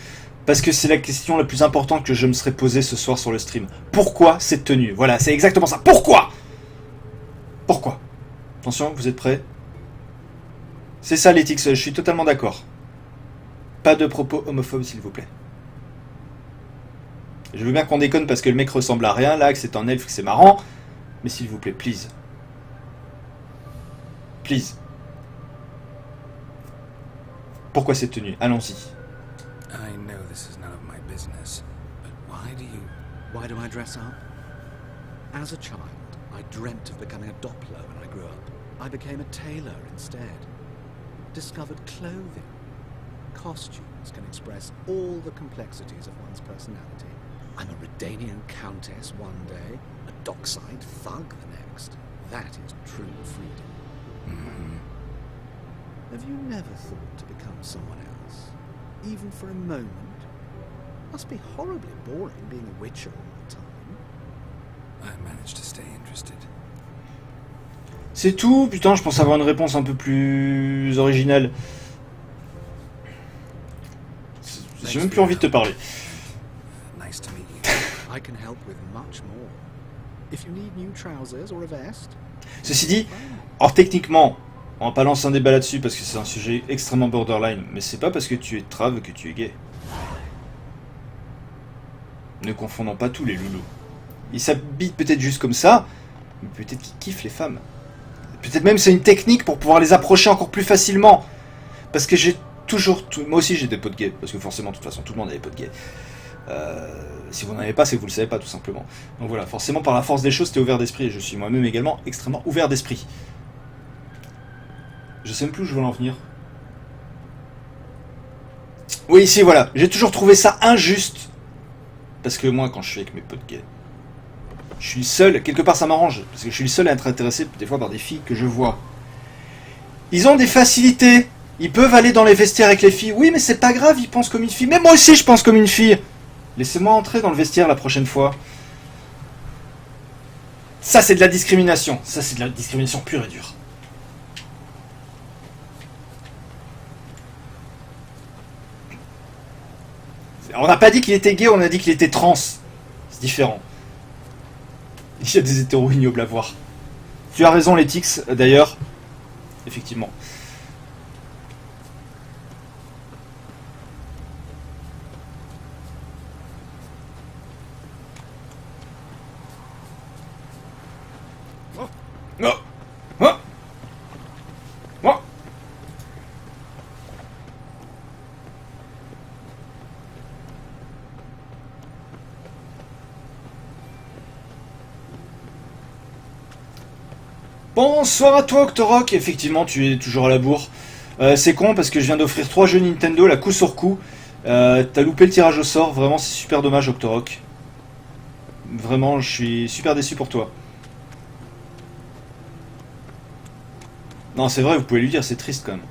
Parce que c'est la question la plus importante que je me serais posée ce soir sur le stream. Pourquoi cette tenue? Voilà, c'est exactement ça. Pourquoi? Pourquoi? Attention, vous êtes prêts? C'est ça l'éthique, je suis totalement d'accord. Pas de propos homophobes s'il vous plaît. Je veux bien qu'on déconne parce que le mec ressemble à rien là, que c'est un elfe, que c'est marrant. Mais s'il vous plaît, please. Please. Pourquoi cette tenue? Allons-y. I know this is none of my business, but why do you... Why do I dress up? As a child, I dreamt of becoming a Doppler when I grew up. I became a tailor instead. Discovered clothing. Costumes can express all the complexities of one's personality. I'm a Redanian countess one day, a dockside thug the next. That is true freedom. Mm-hmm. Have you never thought to become someone else? Even for a moment? Must be horribly boring being a witcher all the time. I managed to stay interested. C'est tout? Putain, je pense avoir une réponse un peu plus originale. J'ai même plus envie de te parler. Nice to meet you. I can help with much more. If you need new trousers or a vest. Ceci dit, or techniquement, on va pas lancer un débat là-dessus parce que c'est un sujet extrêmement borderline, mais c'est pas parce que tu es trave que tu es gay. Ne confondons pas tous les loulous. Ils s'habillent peut-être juste comme ça, mais peut-être qu'ils kiffent les femmes. Peut-être même c'est une technique pour pouvoir les approcher encore plus facilement. Parce que j'ai toujours... Moi aussi j'ai des potes gays, parce que forcément, de toute façon, tout le monde a des potes gays. Si vous n'en avez pas, c'est que vous le savez pas, tout simplement. Donc voilà, forcément, par la force des choses, t'es ouvert d'esprit, et je suis moi-même également extrêmement ouvert d'esprit. Je sais même plus où je veux en venir. Oui, ici, voilà. J'ai toujours trouvé ça injuste. Parce que moi, quand je suis avec mes potes gays, je suis le seul, quelque part ça m'arrange, parce que je suis le seul à être intéressé des fois par des filles que je vois. Ils ont des facilités. Ils peuvent aller dans les vestiaires avec les filles. Oui, mais c'est pas grave, ils pensent comme une fille. Mais moi aussi, je pense comme une fille. Laissez-moi entrer dans le vestiaire la prochaine fois. Ça, c'est de la discrimination. Ça, c'est de la discrimination pure et dure. On n'a pas dit qu'il était gay, on a dit qu'il était trans. C'est différent. Il y a des hétéros ignobles à voir. Tu as raison, Letix, d'ailleurs. Effectivement. Oh. Oh. Oh. Oh. Bonsoir à toi Octorok, effectivement tu es toujours à la bourre. C'est con parce que je viens d'offrir 3 jeux Nintendo là coup sur coup. T'as loupé le tirage au sort, vraiment c'est super dommage Octorok. Vraiment je suis super déçu pour toi. Non c'est vrai, vous pouvez lui dire, c'est triste quand même.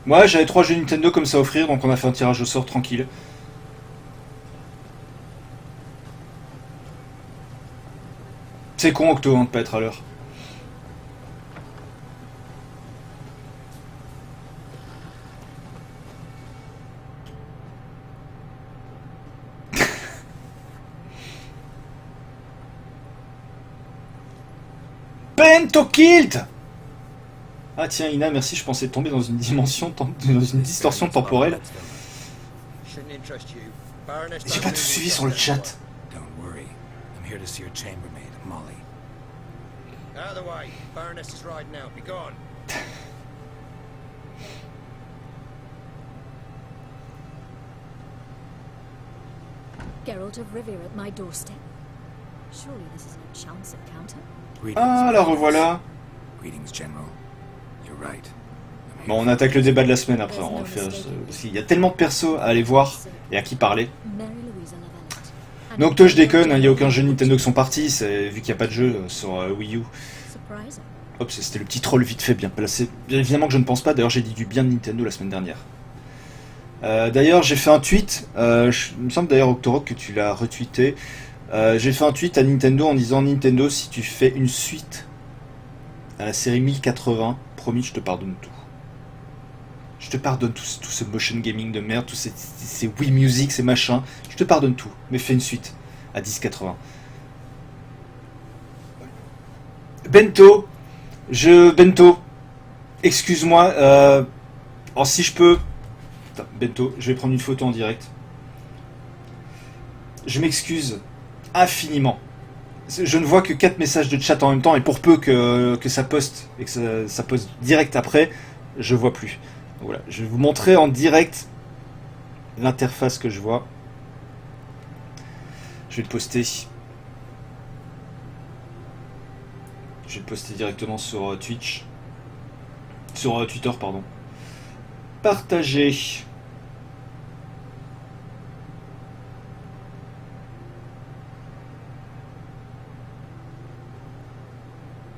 Moi j'avais 3 jeux Nintendo comme ça à offrir, donc on a fait un tirage au sort tranquille. C'est con Octo hein, de pas être à l'heure. Pentokilt. Ah tiens Ina, merci, je pensais tomber dans une dimension, dans une distorsion temporelle. J'ai pas tout suivi sur le chat. Don't worry. I'm here to see your chambermaid, Molly. Out of the way. Baroness is riding out. Be gone. Geralt of Rivia at my doorstep. Surely this isn't a chance encounter. Greetings, Ah la Baroness. revoilà. Greetings, General. You're right. I'm here Bon on for attaque le business. débat de la semaine après, on va le faire. Parce qu'il y a tellement de persos à aller voir et à qui parler. Mary Louise Olavallet. Donc toi je déconne, il n'y a aucun jeu Nintendo qui sont partis, vu qu'il n'y a pas de jeu sur Wii U. Surprising. Hop, c'était le petit troll vite fait, bien placé. Bien évidemment que je ne pense pas, d'ailleurs j'ai dit du bien de Nintendo la semaine dernière. D'ailleurs j'ai fait un tweet, il me semble d'ailleurs Octorok que tu l'as retweeté. J'ai fait un tweet à Nintendo en disant Nintendo, si tu fais une suite à la série 1080, promis, je te pardonne tout. Je te pardonne tout ce motion gaming de merde, tous ces Wii Music, ces machins. Je te pardonne tout, mais fais une suite à 1080. Bento, excuse-moi, alors si je peux... Attends, Bento, je vais prendre une photo en direct. Je m'excuse infiniment. Je ne vois que 4 messages de chat en même temps, et pour peu que ça poste, et que ça poste direct après, je vois plus. Donc voilà, je vais vous montrer en direct l'interface que je vois. Je vais le poster. Je vais le poster directement sur Twitch. Sur Twitter, pardon. Partager.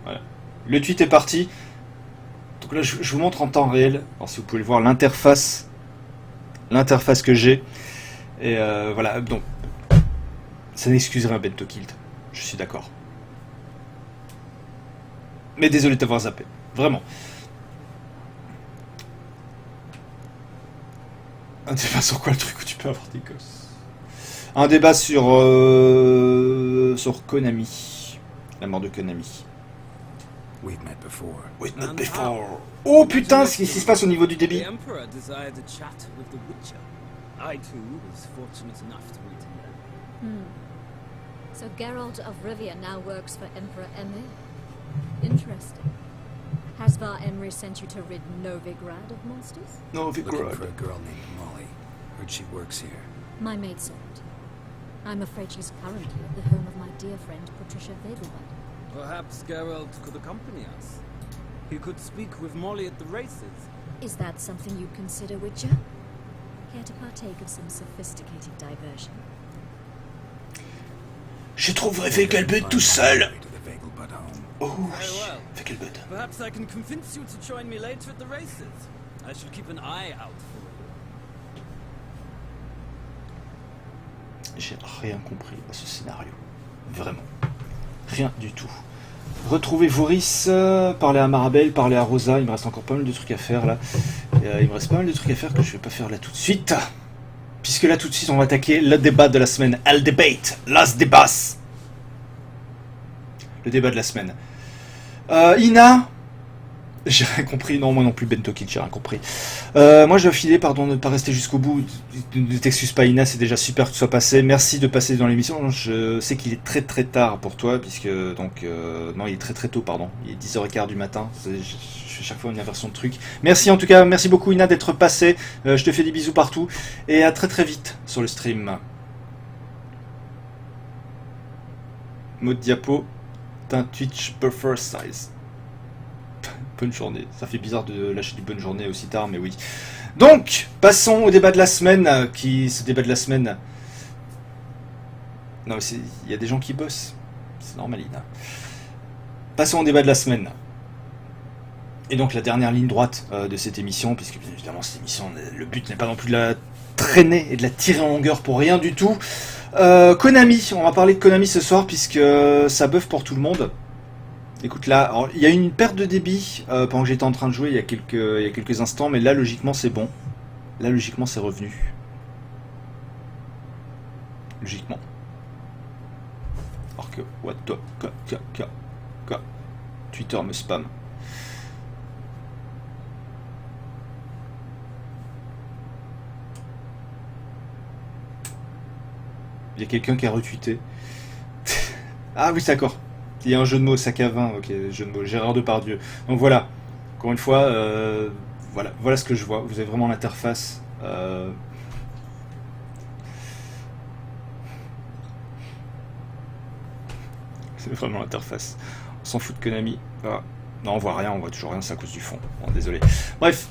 Voilà. Le tweet est parti. Donc là, je vous montre en temps réel. Alors, si vous pouvez le voir, l'interface que j'ai. Et voilà, donc ça n'excuse rien, Bento Kilt. Je suis d'accord. Mais désolé de t'avoir zappé. Vraiment. Un débat sur quoi, le truc où tu peux avoir des gosses? Un débat sur Konami. La mort de Konami. We've met before. We've met before. Oh putain, ce qui se passe au niveau du débit. The Emperor desired a chat with the Witcher. I too was fortunate enough to meet him. So Geralt of Rivia now works for Emperor Emir? Interesting. Has Var Emry sent you to rid Novigrad of monsters? No, Looking for a Vigrad. girl named Molly. Heard she works here. My maidservant. I'm afraid she's currently at the home of my dear friend Patricia Vegelbud. Perhaps Geralt could accompany us. He could speak with Molly at the races. Is that something you'd consider, Witcher? Care to partake of some sophisticated diversion? Je trouverai Vegelbud tout seul. To the Vegelbud home. Oh Very oui, well. Vegelbud. Perhaps I can convince you to join me later at the races. I should keep an eye out for you. J'ai rien compris à ce scénario. Vraiment. Rien du tout. Retrouvez Voris, parler à Marabelle, parler à Rosa. Il me reste encore pas mal de trucs à faire là. Il me reste pas mal de trucs à faire que je vais pas faire là tout de suite. Puisque là tout de suite on va attaquer le débat de la semaine. El debate, las debas. Le débat de la semaine. Ina. J'ai rien compris, non moi non plus Bento Kill, j'ai rien compris. Moi je dois filer, pardon de ne pas rester jusqu'au bout. Ne t'excuse pas Ina, c'est déjà super que tu sois passé. Merci de passer dans l'émission. Je sais qu'il est très très tard pour toi, puisque donc non il est très très tôt pardon. Il est 10h15 du matin. Je fais chaque fois une inversion de truc. Merci en tout cas, merci beaucoup Ina d'être passé. Je te fais des bisous partout et à très très vite sur le stream. Mode diapo, d'un Twitch buffer size. Bonne journée. Ça fait bizarre de lâcher du bonne journée aussi tard, mais oui. Donc, passons au débat de la semaine. Ce débat de la semaine... Non, il y a des gens qui bossent. C'est normal, Ina. Passons au débat de la semaine. Et donc, la dernière ligne droite de cette émission, puisque bien évidemment, cette émission, le but n'est pas non plus de la traîner et de la tirer en longueur pour rien du tout. Konami. On va parler de Konami ce soir, puisque ça buffe pour tout le monde. Écoute là, alors, il y a eu une perte de débit pendant que j'étais en train de jouer il y a quelques instants, mais là logiquement c'est bon. Là logiquement c'est revenu. Logiquement. Alors que what the Twitter me spam. Il y a quelqu'un qui a retweeté. Ah oui d'accord. Il y a un jeu de mots, sac à vin, ok, jeu de mots, Gérard Depardieu. Donc voilà, encore une fois, voilà ce que je vois. Vous avez vraiment l'interface. C'est vraiment l'interface. On s'en fout de Konami. Voilà. Non, on voit rien, on voit toujours rien, c'est à cause du fond. Bon, désolé. Bref,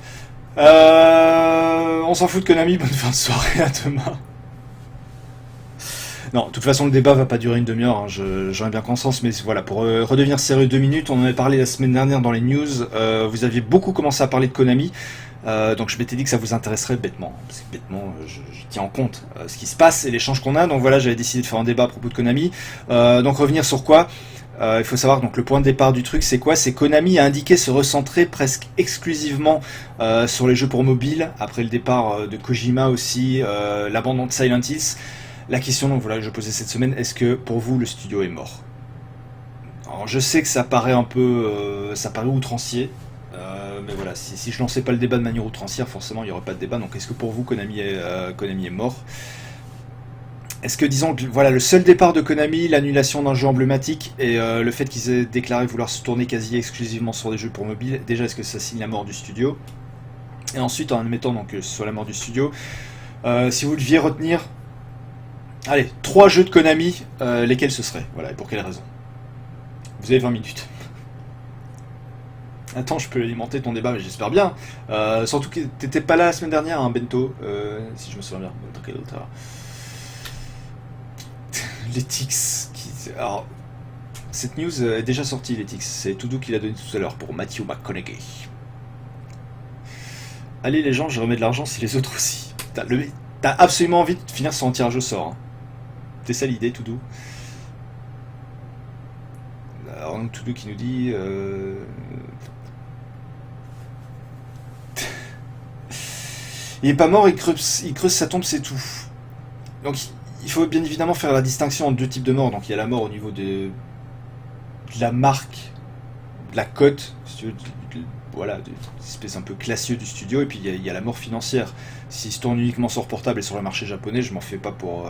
on s'en fout de Konami, bonne fin de soirée, à demain. Non, de toute façon, le débat va pas durer une demi-heure, hein, j'en ai bien conscience, mais voilà, pour redevenir sérieux 2 minutes, on en avait parlé la semaine dernière dans les news, vous aviez beaucoup commencé à parler de Konami, donc je m'étais dit que ça vous intéresserait bêtement, parce que bêtement, je tiens en compte ce qui se passe et l'échange qu'on a, donc voilà, j'avais décidé de faire un débat à propos de Konami, donc revenir sur quoi Il faut savoir donc le point de départ du truc, c'est quoi? C'est Konami a indiqué se recentrer presque exclusivement sur les jeux pour mobile, après le départ de Kojima aussi, l'abandon de Silent Hills. La question donc voilà que je posais cette semaine, est-ce que pour vous le studio est mort? Alors je sais que ça paraît un peu, ça paraît outrancier, mais voilà, si je lançais pas le débat de manière outrancière, forcément il n'y aurait pas de débat. Donc est-ce que pour vous Konami est mort? Est-ce que, disons, voilà, le seul départ de Konami, l'annulation d'un jeu emblématique et le fait qu'ils aient déclaré vouloir se tourner quasi exclusivement sur des jeux pour mobile, déjà, est-ce que ça signe la mort du studio? Et ensuite, en admettant donc que ce soit la mort du studio, si vous deviez retenir, allez, 3 jeux de Konami, lesquels ce seraient? Voilà, et pour quelles raisons? Vous avez 20 minutes. Attends, je peux alimenter ton débat, mais j'espère bien. Surtout que t'étais pas là la semaine dernière, hein, Bento, si je me souviens bien. Les tics. Alors, cette news est déjà sortie, les tics. C'est Toudou qui l'a donné tout à l'heure pour Matthew McConaughey. Allez les gens, je remets de l'argent si les autres aussi. T'as absolument envie de finir sur un tirage au sort. Hein. C'est ça l'idée, Toudou. Alors, Toudou qui nous dit... il est pas mort, il creuse sa tombe, c'est tout. Donc... il faut bien évidemment faire la distinction entre 2 types de morts. Donc il y a la mort au niveau de la marque, de la cote, si tu veux, voilà, des espèces un peu classieux du studio, et puis il y a la mort financière. S'ils se tournent uniquement sur portable et sur le marché japonais, je m'en fais pas pour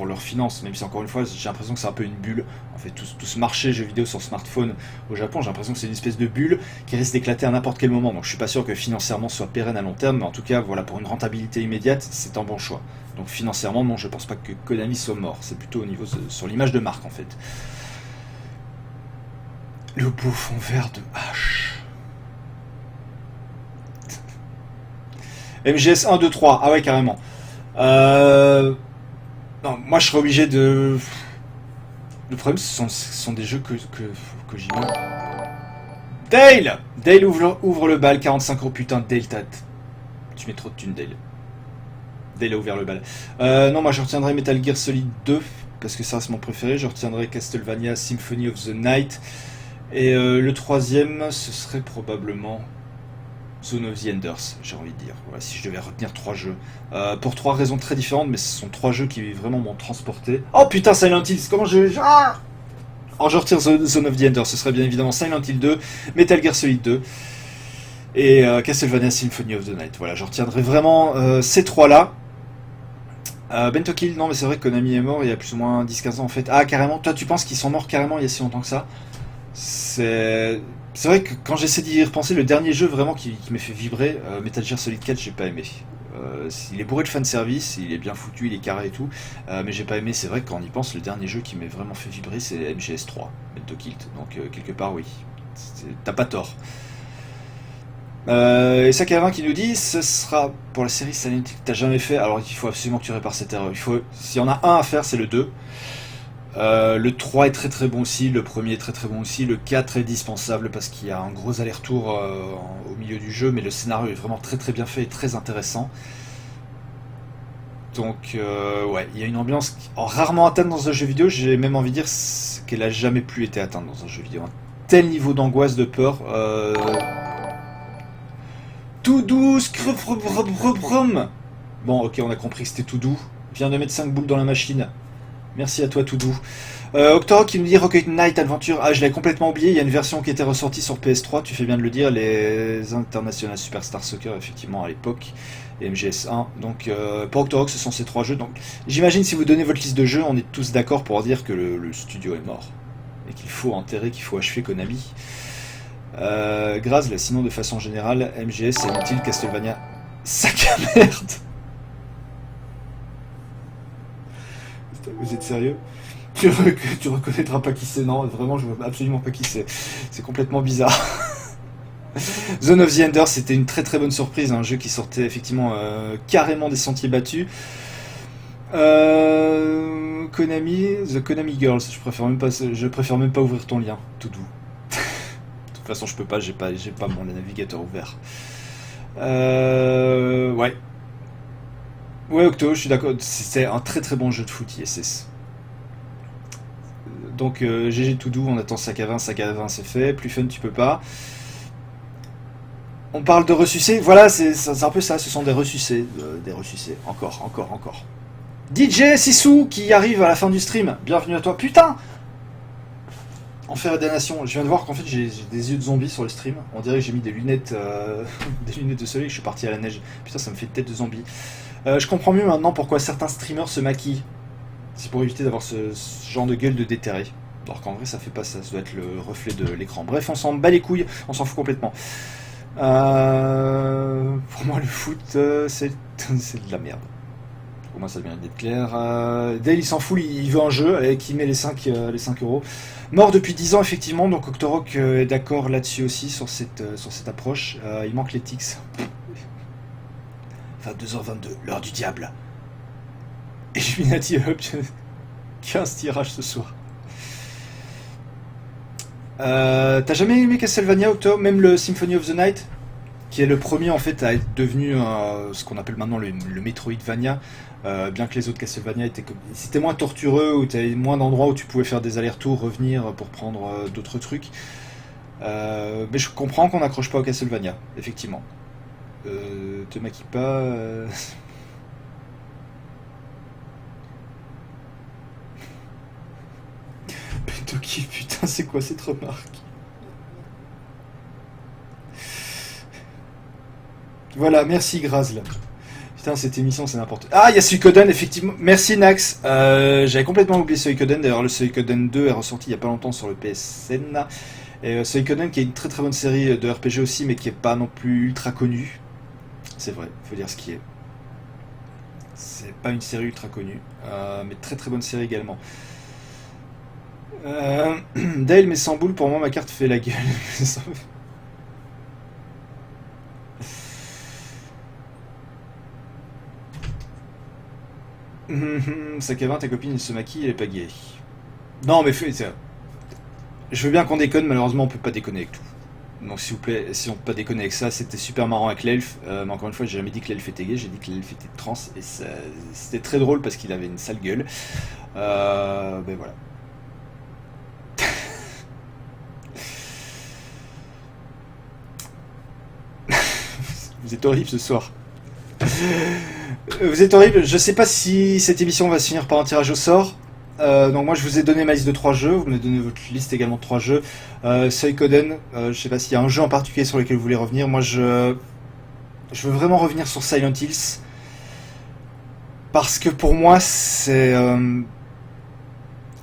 leurs finances, même si encore une fois j'ai l'impression que c'est un peu une bulle. En fait, tout ce marché jeux vidéo sur smartphone au Japon, j'ai l'impression que c'est une espèce de bulle qui risque d'éclater à n'importe quel moment. Donc je suis pas sûr que financièrement ce soit pérenne à long terme, mais en tout cas voilà, pour une rentabilité immédiate, c'est un bon choix. Donc financièrement, non, je pense pas que Konami soit mort. C'est plutôt au niveau sur l'image de marque en fait. Le beau fond vert de H. MGS 1, 2, 3. Ah ouais, carrément. Non, moi je serais obligé de... Le problème, ce sont des jeux que j'y mets. Dale ouvre le bal, 45 €, putain, Dale, tu mets trop de thunes, Dale. Dale a ouvert le bal. Non, moi je retiendrai Metal Gear Solid 2, parce que ça c'est mon préféré. Je retiendrai Castlevania Symphony of the Night. Et le troisième, ce serait probablement Zone of the Enders, j'ai envie de dire. Voilà, si je devais retenir 3 jeux. Pour 3 raisons très différentes, mais ce sont 3 jeux qui vraiment m'ont transporté. Oh putain, Silent Hills, comment je... Alors je retire Zone of the Enders, ce serait bien évidemment Silent Hill 2, Metal Gear Solid 2 et Castlevania Symphony of the Night. Voilà, je retiendrai vraiment ces 3-là. Bento Kill, non mais c'est vrai que Konami est mort il y a plus ou moins 10-15 ans en fait. Ah carrément, toi tu penses qu'ils sont morts carrément il y a si longtemps que ça? C'est vrai que quand j'essaie d'y repenser, le dernier jeu vraiment qui m'a fait vibrer, Metal Gear Solid 4, j'ai pas aimé. Il est bourré de fanservice, il est bien foutu, il est carré et tout, mais j'ai pas aimé. C'est vrai que quand on y pense, le dernier jeu qui m'a vraiment fait vibrer c'est MGS 3, Bento Kill. Donc quelque part oui, t'as pas tort. Et Sakavin qui nous dit ce sera pour la série Silent Hill que t'as jamais fait. Alors il faut absolument que tu répares cette erreur. S'il y en a un à faire, c'est le 2. Le 3 est très très bon aussi, le premier est très très bon aussi, le 4 est dispensable parce qu'il y a un gros aller-retour au milieu du jeu, mais le scénario est vraiment très très bien fait et très intéressant. Donc ouais, il y a une ambiance rarement atteinte dans un jeu vidéo, j'ai même envie de dire qu'elle a jamais plus été atteinte dans un jeu vidéo. Un tel niveau d'angoisse, de peur... Tout doux, bon, ok, on a compris que c'était tout doux. Viens de mettre 5 boules dans la machine. Merci à toi, tout doux. Octorok qui nous dit Rocket Knight Adventure. Ah, je l'ai complètement oublié. Il y a une version qui était ressortie sur PS3. Tu fais bien de le dire. Les International Superstar Soccer, effectivement, à l'époque. Et MGS1. Donc, pour Octorok, ce sont ces 3 jeux. Donc, j'imagine, si vous donnez votre liste de jeux, on est tous d'accord pour dire que le studio est mort. Et qu'il faut enterrer, qu'il faut achever Konami. Graz, sinon de façon générale, MGS, Silent Hill, Castlevania, sac à merde. Vous êtes sérieux? Tu reconnaîtras pas qui c'est? Non, vraiment, je vois absolument pas qui c'est. C'est complètement bizarre. Zone of the Enders, c'était une très très bonne surprise, un jeu qui sortait effectivement carrément des sentiers battus. Konami, The Konami Girls, je préfère même pas ouvrir ton lien, tout doux. De toute façon, je peux pas, j'ai pas mon navigateur ouvert. Ouais. Ouais, Octo, je suis d'accord. C'est un très très bon jeu de foot, ISS. Donc GG tout doux, on attend sac à vin c'est fait, plus fun tu peux pas. On parle de ressucés, voilà, c'est un peu ça, ce sont des ressucés, encore. DJ Sissou qui arrive à la fin du stream, bienvenue à toi, putain. Enfer et damnation, je viens de voir qu'en fait j'ai des yeux de zombie sur le stream, on dirait que j'ai mis des lunettes, des lunettes de soleil, je suis parti à la neige, putain ça me fait une tête de zombie. Je comprends mieux maintenant pourquoi certains streamers se maquillent, c'est pour éviter d'avoir ce genre de gueule de déterré. Alors qu'en vrai ça fait pas ça, ça doit être le reflet de l'écran. Bref, on s'en bat les couilles, on s'en fout complètement. Pour moi le foot c'est de la merde. Pour moi ça devient d'être clair. Dale il s'en fout, il veut un jeu et qui met les 5 euros. Mort depuis 10 ans effectivement, donc Octorok est d'accord là-dessus aussi sur cette approche. Il manque les tics. 22h22, l'heure du diable. Illuminati Up, 15 tirages ce soir. T'as jamais aimé Castlevania, Octo? Même le Symphony of the Night, qui est le premier en fait à être devenu ce qu'on appelle maintenant le Metroidvania, bien que les autres Castlevania c'était moins tortureux, où t'avais moins d'endroits où tu pouvais faire des allers-retours, revenir pour prendre d'autres trucs. Mais je comprends qu'on n'accroche pas au Castlevania, effectivement. Te maquille pas. Pentoki, putain, c'est quoi cette remarque? Voilà, merci Grazl. Putain, cette émission, c'est n'importe quoi. Ah, il y a Suikoden, effectivement. Merci Nax. J'avais complètement oublié Suikoden. D'ailleurs, le Suikoden 2 est ressorti il y a pas longtemps sur le PSN. Et Suikoden, qui est une très très bonne série de RPG aussi, mais qui est pas non plus ultra connue. C'est vrai, faut dire ce qui est. C'est pas une série ultra connue, mais très très bonne série également. Dale, mais sans boule, pour moi, ma carte fait la gueule. Sac à vin, ta copine elle se maquille, elle est pas gay. Non, mais je veux bien qu'on déconne, malheureusement, on peut pas déconner avec tout. Donc, s'il vous plaît, si on peut pas déconner avec ça, c'était super marrant avec l'elfe. Mais encore une fois, j'ai jamais dit que l'elfe était gay, j'ai dit que l'elfe était trans. Et c'était très drôle parce qu'il avait une sale gueule. Ben voilà. Vous êtes horrible ce soir. Vous êtes horrible. Je sais pas si cette émission va se finir par un tirage au sort. Donc moi je vous ai donné ma liste de 3 jeux, vous m'avez donné votre liste également de 3 jeux. Suikoden, je sais pas s'il y a un jeu en particulier sur lequel vous voulez revenir. Moi je veux vraiment revenir sur Silent Hills. Parce que pour moi c'est...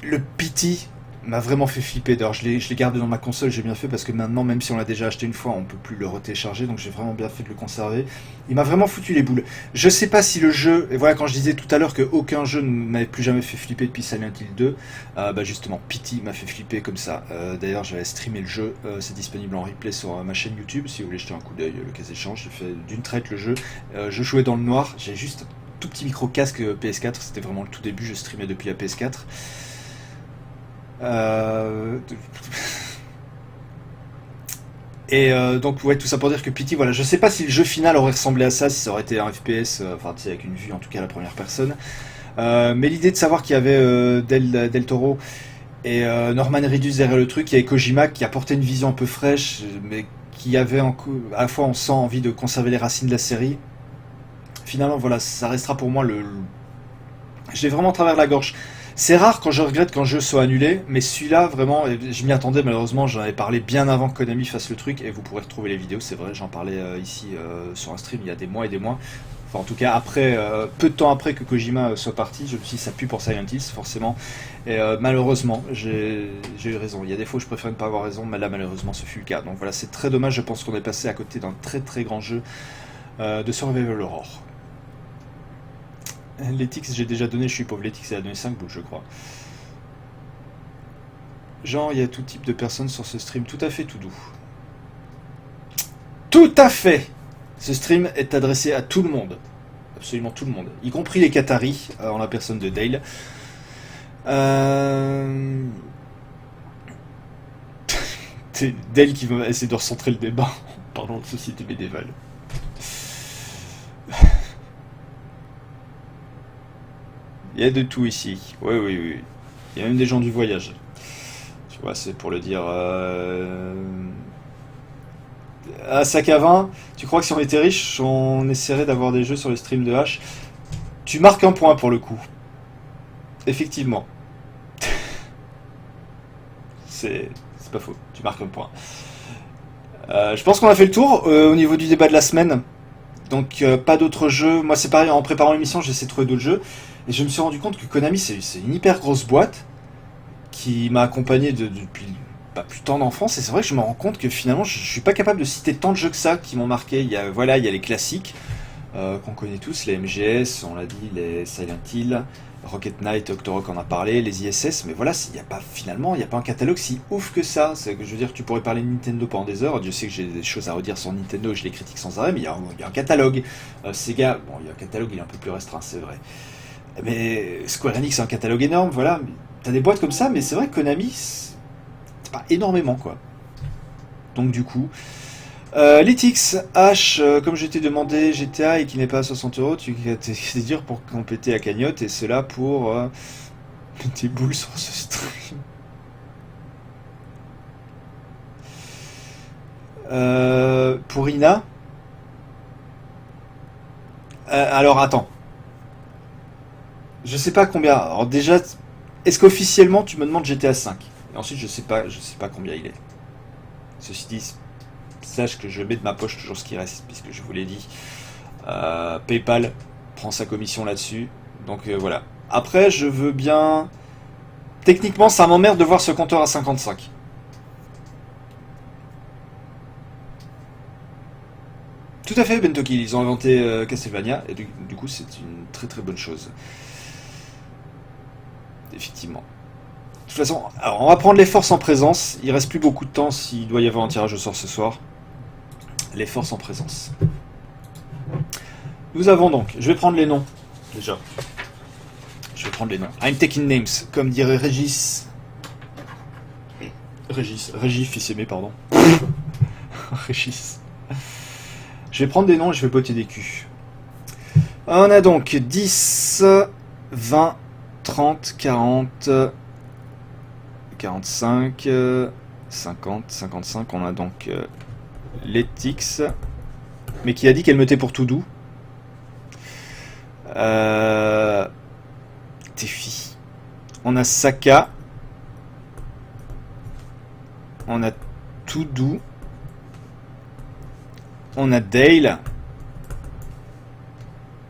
le Pity m'a vraiment fait flipper. D'ailleurs je l'ai gardé dans ma console, j'ai bien fait parce que maintenant même si on l'a déjà acheté une fois on peut plus le retélécharger, donc j'ai vraiment bien fait de le conserver. Il m'a vraiment foutu les boules. Je sais pas si le jeu, et voilà quand je disais tout à l'heure qu'aucun jeu ne m'avait plus jamais fait flipper depuis Silent Hill 2, bah justement Pity m'a fait flipper comme ça. D'ailleurs j'avais streamé le jeu, c'est disponible en replay sur ma chaîne YouTube si vous voulez jeter un coup d'œil, le cas échéant. J'ai fait d'une traite le jeu, je jouais dans le noir, j'ai juste un tout petit micro casque PS4, c'était vraiment le tout début, je streamais depuis la PS4. Et donc ouais, tout ça pour dire que Pity, voilà, je sais pas si le jeu final aurait ressemblé à ça, si ça aurait été un FPS, enfin tu sais, avec une vue en tout cas à la première personne, mais l'idée de savoir qu'il y avait Del Toro et Norman Reedus derrière le truc, il y avait Kojima qui apportait une vision un peu fraîche, mais qui avait à la fois on sent envie de conserver les racines de la série. Finalement voilà, ça restera pour moi je l'ai vraiment à travers la gorge. C'est rare quand je regrette qu'un jeu soit annulé, mais celui-là, vraiment, je m'y attendais malheureusement, j'en avais parlé bien avant que Konami fasse le truc, et vous pourrez retrouver les vidéos, c'est vrai, j'en parlais ici sur un stream il y a des mois et des mois. Enfin, en tout cas, après, peu de temps après que Kojima soit parti, je me suis dit ça pue pour Silent Hills, forcément. Et malheureusement, j'ai eu raison. Il y a des fois où je préfère ne pas avoir raison, mais là, malheureusement, ce fut le cas. Donc voilà, c'est très dommage, je pense qu'on est passé à côté d'un très très grand jeu de Survival Horror. L'éthique, j'ai déjà donné, je suis pauvre. L'éthique, c'est a donné 5 boules, je crois. Genre, il y a tout type de personnes sur ce stream. Tout à fait, tout doux. Tout à fait! Ce stream est adressé à tout le monde. Absolument tout le monde. Y compris les Qataris, en la personne de Dale. Dale qui va essayer de recentrer le débat en parlant de société médiévale. Il y a de tout ici. Oui. Il y a même des gens du voyage. Tu vois, c'est pour le dire... À sac à 20, tu crois que si on était riche, on essaierait d'avoir des jeux sur le stream de H? Tu marques un point pour le coup. Effectivement. C'est pas faux, tu marques un point. Je pense qu'on a fait le tour au niveau du débat de la semaine. Donc pas d'autres jeux. Moi c'est pareil, en préparant l'émission j'ai essayé de trouver d'autres jeux. Et je me suis rendu compte que Konami c'est une hyper grosse boîte qui m'a accompagné depuis pas plus tant d'enfance. Et c'est vrai que je me rends compte que finalement je suis pas capable de citer tant de jeux que ça qui m'ont marqué. Il y a les classiques qu'on connaît tous, les MGS, on l'a dit, les Silent Hill, Rocket Knight, Octorok en a parlé, les ISS, mais voilà, il n'y a pas un catalogue si ouf que ça. C'est que je veux dire, tu pourrais parler de Nintendo pendant des heures. Dieu sait que j'ai des choses à redire sur Nintendo et je les critique sans arrêt, mais il y a un catalogue. Sega, bon, il y a un catalogue, il est un peu plus restreint, c'est vrai. Mais Square Enix, c'est un catalogue énorme, voilà. T'as des boîtes comme ça, mais c'est vrai que Konami, c'est pas énormément, quoi. Donc du coup... Litix H, comme je t'ai demandé GTA et qui n'est pas à 60€, tu t'es dur pour compléter la cagnotte et cela pour tes boules sur ce stream. Pour Ina. Alors attends. Je sais pas combien. Alors déjà, est-ce qu'officiellement tu me demandes GTA 5? Et ensuite je sais pas combien il est. Ceci dit. Sache que je mets de ma poche toujours ce qui reste, puisque je vous l'ai dit. PayPal prend sa commission là-dessus. Donc voilà. Après, je veux bien... Techniquement, ça m'emmerde de voir ce compteur à 55. Tout à fait, Bentoki. Ils ont inventé Castlevania, et du coup, c'est une très très bonne chose. Effectivement. De toute façon, alors, on va prendre les forces en présence. Il reste plus beaucoup de temps s'il doit y avoir un tirage au sort ce soir. Les forces en présence. Nous avons donc, je vais prendre les noms, déjà. Je vais prendre les noms. I'm taking names, comme dirait Régis, fils aimé, pardon. Régis. Je vais prendre des noms et je vais botter des culs. On a donc 10, 20, 30, 40, 45, 50, 55, on a donc... Letix, mais qui a dit qu'elle me tait pour tout doux. Tefi. On a Saka. On a tout doux. On a Dale.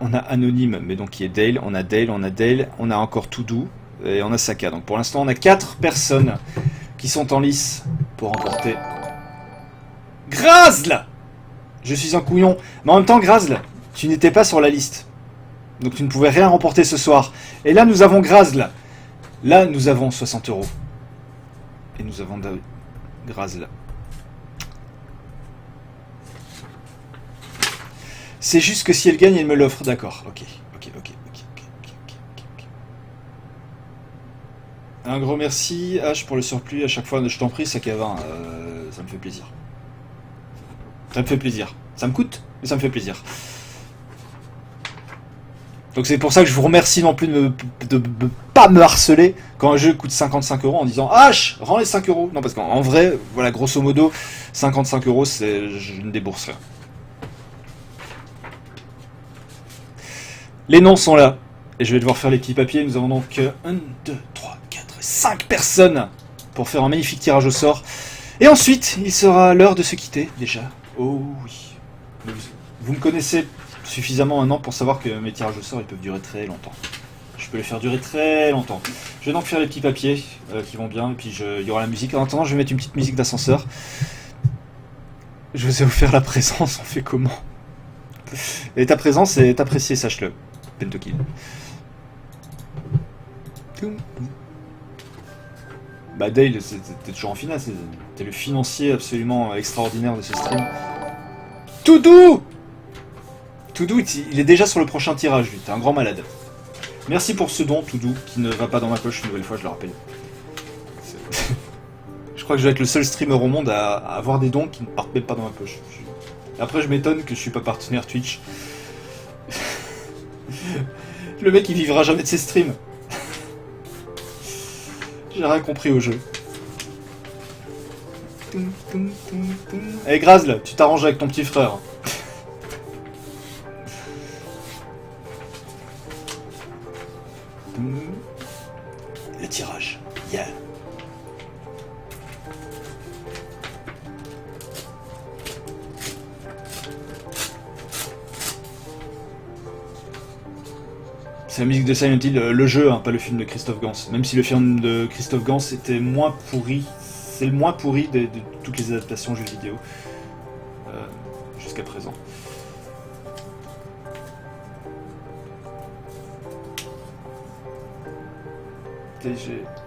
On a Anonyme, mais donc qui est Dale. On a Dale, on a Dale. On a encore tout doux. Et on a Saka. Donc pour l'instant, on a 4 personnes qui sont en lice pour remporter. Grazl! Je suis un couillon. Mais en même temps, Grazl, tu n'étais pas sur la liste. Donc tu ne pouvais rien remporter ce soir. Et là, nous avons Grazl. Là, nous avons 60€. Et nous avons Grazl. C'est juste que si elle gagne, elle me l'offre. D'accord. Ok. Un gros merci, H, pour le surplus. À chaque fois, je t'en prie, Sakavin. Ça me fait plaisir. Ça me fait plaisir. Ça me coûte, mais ça me fait plaisir. Donc c'est pour ça que je vous remercie non plus de pas me harceler quand un jeu coûte 55€ en disant H, rends les 5€. Non, parce qu'en vrai, voilà, grosso modo, 55€, je ne débourse rien. Les noms sont là. Et je vais devoir faire les petits papiers. Nous avons donc 1, 2, 3, 4, 5 personnes pour faire un magnifique tirage au sort. Et ensuite, il sera l'heure de se quitter, déjà. Oh oui. Vous me connaissez suffisamment maintenant pour savoir que mes tirages au sort, ils peuvent durer très longtemps. Je peux les faire durer très longtemps. Je vais donc faire les petits papiers qui vont bien, et puis il y aura la musique. En attendant, je vais mettre une petite musique d'ascenseur. Je vous ai offert la présence, on fait comment? Et ta présence est appréciée, sache-le. Pentokill. Bah Dale, t'es toujours en finale, t'es le financier absolument extraordinaire de ce stream. Toudou, il est déjà sur le prochain tirage, lui, t'es un grand malade. Merci pour ce don, Toudou, qui ne va pas dans ma poche une nouvelle fois, je le rappelle. Je crois que je vais être le seul streamer au monde à avoir des dons qui ne partent même pas dans ma poche. Après, je m'étonne que je suis pas partenaire Twitch. Le mec, il vivra jamais de ses streams. J'ai rien compris au jeu. Eh Grazl, tu t'arranges avec ton petit frère. Le tirage. Yeah. C'est la musique de Silent Hill, le jeu, hein, pas le film de Christophe Gans. Même si le film de Christophe Gans était moins pourri, c'est le moins pourri de toutes les adaptations jeux vidéo jusqu'à présent. Je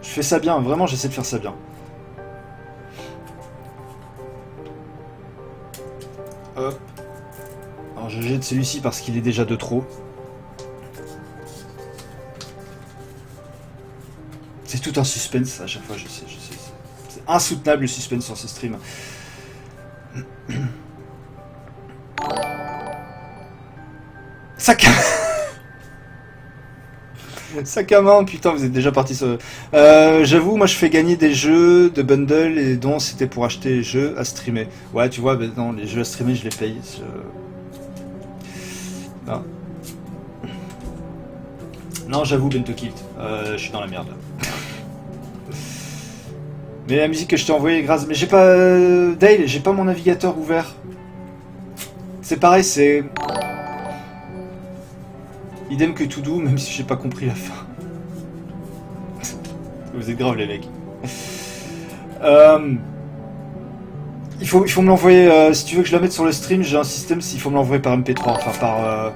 fais ça bien, vraiment j'essaie de faire ça bien. Hop. Alors je jette celui-ci parce qu'il est déjà de trop. C'est tout un suspense à chaque fois, je sais. C'est insoutenable le suspense sur ce stream. Sac à main, putain, vous êtes déjà parti sur... J'avoue, moi je fais gagner des jeux de bundle et dont c'était pour acheter les jeux à streamer. Ouais, tu vois, ben non, les jeux à streamer, je les paye. Non. Non, j'avoue, Bentokilt, je suis dans la merde. Mais la musique que je t'ai envoyée est grâce. Mais j'ai pas... Dale, j'ai pas mon navigateur ouvert. C'est pareil, c'est... Idem que tout doux, même si j'ai pas compris la fin. Vous êtes graves les mecs. Il faut me l'envoyer... si tu veux que je la mette sur le stream, j'ai un système, s'il faut me l'envoyer par MP3, enfin par...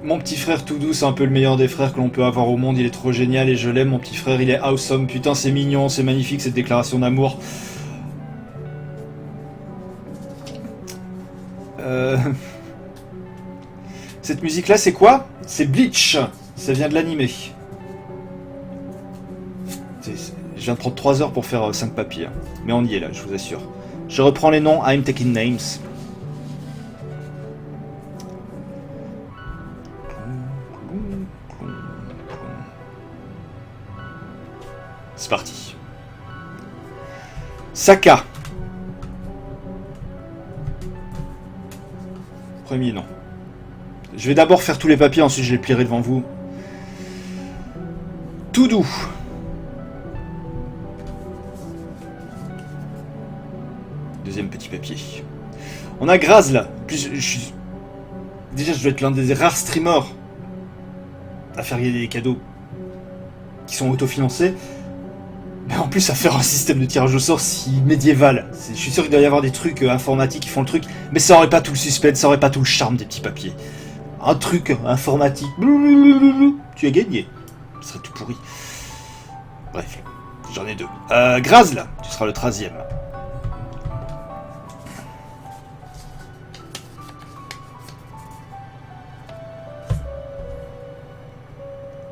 Mon petit frère tout doux, c'est un peu le meilleur des frères que l'on peut avoir au monde, il est trop génial et je l'aime, mon petit frère, il est awesome, putain c'est mignon, c'est magnifique cette déclaration d'amour. Cette musique là c'est quoi? C'est Bleach, ça vient de l'animé. Je viens de prendre 3 heures pour faire 5 papiers, mais on y est là, je vous assure. Je reprends les noms, I'm taking names. C'est parti. Saka. Premier nom. Je vais d'abord faire tous les papiers, ensuite je les plierai devant vous. Tout doux. Deuxième petit papier. On a Grazl. Déjà, je dois être l'un des rares streamers à faire gagner des cadeaux qui sont autofinancés. Mais en plus à faire un système de tirage au sort si médiéval. Je suis sûr qu'il doit y avoir des trucs informatiques qui font le truc, mais ça aurait pas tout le suspense, ça aurait pas tout le charme des petits papiers. Un truc informatique, tu as gagné. Ce serait tout pourri. Bref, j'en ai 2. Grazl, tu seras le 13e.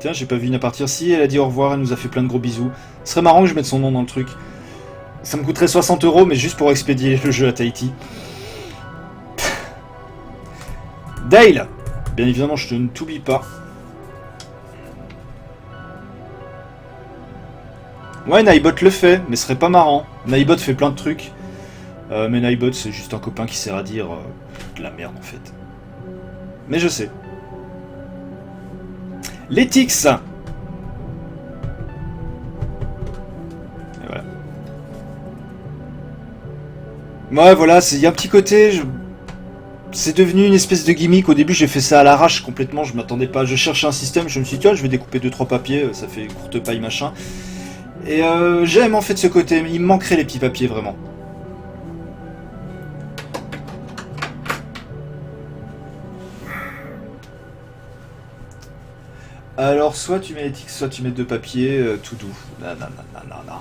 Tiens, j'ai pas vu Ina partir. Si, elle a dit au revoir, elle nous a fait plein de gros bisous. Ce serait marrant que je mette son nom dans le truc. Ça me coûterait 60 €, mais juste pour expédier le jeu à Tahiti. Dale, bien évidemment, je ne t'oublie pas. Ouais, Nightbot le fait, mais ce serait pas marrant. Nightbot fait plein de trucs. Mais Nightbot, c'est juste un copain qui sert à dire de la merde, en fait. Mais je sais. Letix. Et voilà. Ouais, voilà, il y a un petit côté... C'est devenu une espèce de gimmick. Au début, j'ai fait ça à l'arrache complètement. Je m'attendais pas. Je cherchais un système. Je me suis dit, tiens, je vais découper 2-3 papiers. Ça fait courte paille, machin. Et j'aime en fait ce côté. Il me manquerait les petits papiers, vraiment. Alors, soit tu mets Letix, soit tu mets 2 papiers, tout doux. Non.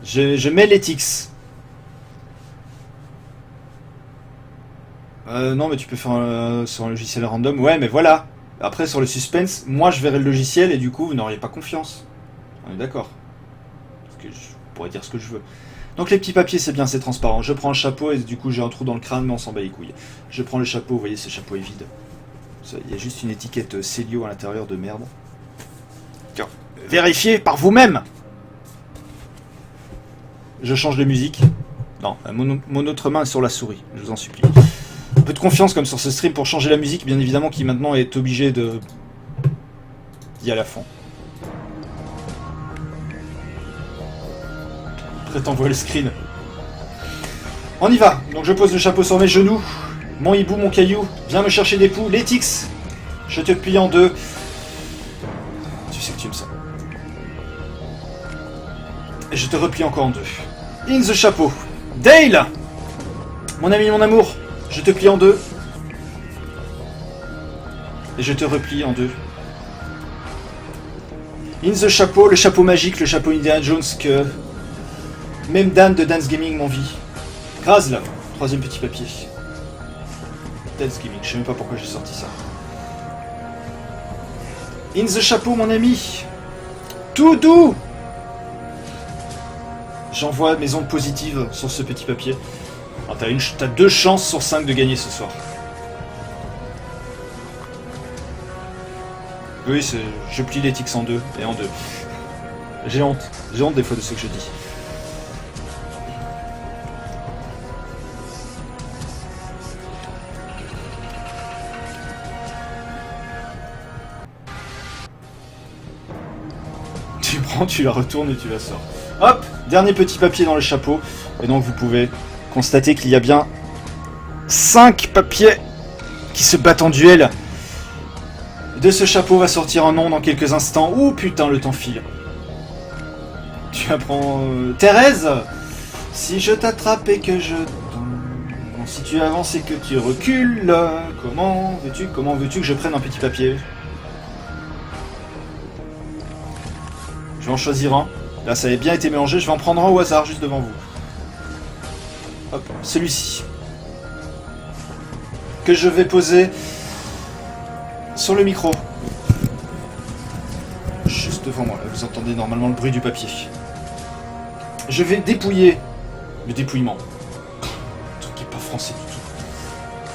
Je mets Letix. Non, mais tu peux faire sur un logiciel random. Ouais, mais voilà. Après, sur le suspense, moi je verrai le logiciel et du coup, vous n'auriez pas confiance. On est d'accord. Parce que je pourrais dire ce que je veux. Donc, les petits papiers, c'est bien, c'est transparent. Je prends un chapeau et du coup, j'ai un trou dans le crâne, mais on s'en bat les couilles. Je prends le chapeau, vous voyez, ce chapeau est vide. Il y a juste une étiquette Célio à l'intérieur de merde. Tiens, vérifiez par vous-même. Je change de musique. Non, mon autre main est sur la souris, je vous en supplie. Un peu de confiance comme sur ce stream pour changer la musique, bien évidemment, qui maintenant est obligé de... d'y aller à fond. Après t'envoies le screen. On y va. Donc je pose le chapeau sur mes genoux. Mon hibou, mon caillou, viens me chercher des poux. Létix, je te plie en deux. Tu sais que tu aimes ça. Et je te replie encore en deux. In the chapeau. Dale, mon ami, mon amour, je te plie en deux. Et je te replie en deux. In the chapeau, le chapeau magique, le chapeau Indiana Jones que même Dan de Dance Gaming m'envie. Crase là, troisième petit papier. Dance Gaming, je sais même pas pourquoi j'ai sorti ça. In the chapeau, mon ami. Tout doux. J'envoie mes ondes positives sur ce petit papier. T'as 2 chances sur 5 de gagner ce soir. Oui, je plie les tics en deux et en deux. J'ai honte des fois de ce que je dis. Tu prends, tu la retournes et tu la sors. Hop, dernier petit papier dans le chapeau. Et donc vous pouvez constater qu'il y a bien 5 papiers qui se battent en duel. De ce chapeau va sortir un nom dans quelques instants. Ouh putain, le temps file. Tu apprends... Thérèse, si je t'attrape et que je... Bon, si tu avances et que tu recules, comment veux-tu que je prenne un petit papier? Je vais en choisir un. Là, ça avait bien été mélangé. Je vais en prendre un au hasard, juste devant vous. Hop, celui-ci. Que je vais poser sur le micro. Juste devant moi. Là, vous entendez normalement le bruit du papier. Je vais dépouiller le dépouillement. Un truc qui n'est pas français du tout.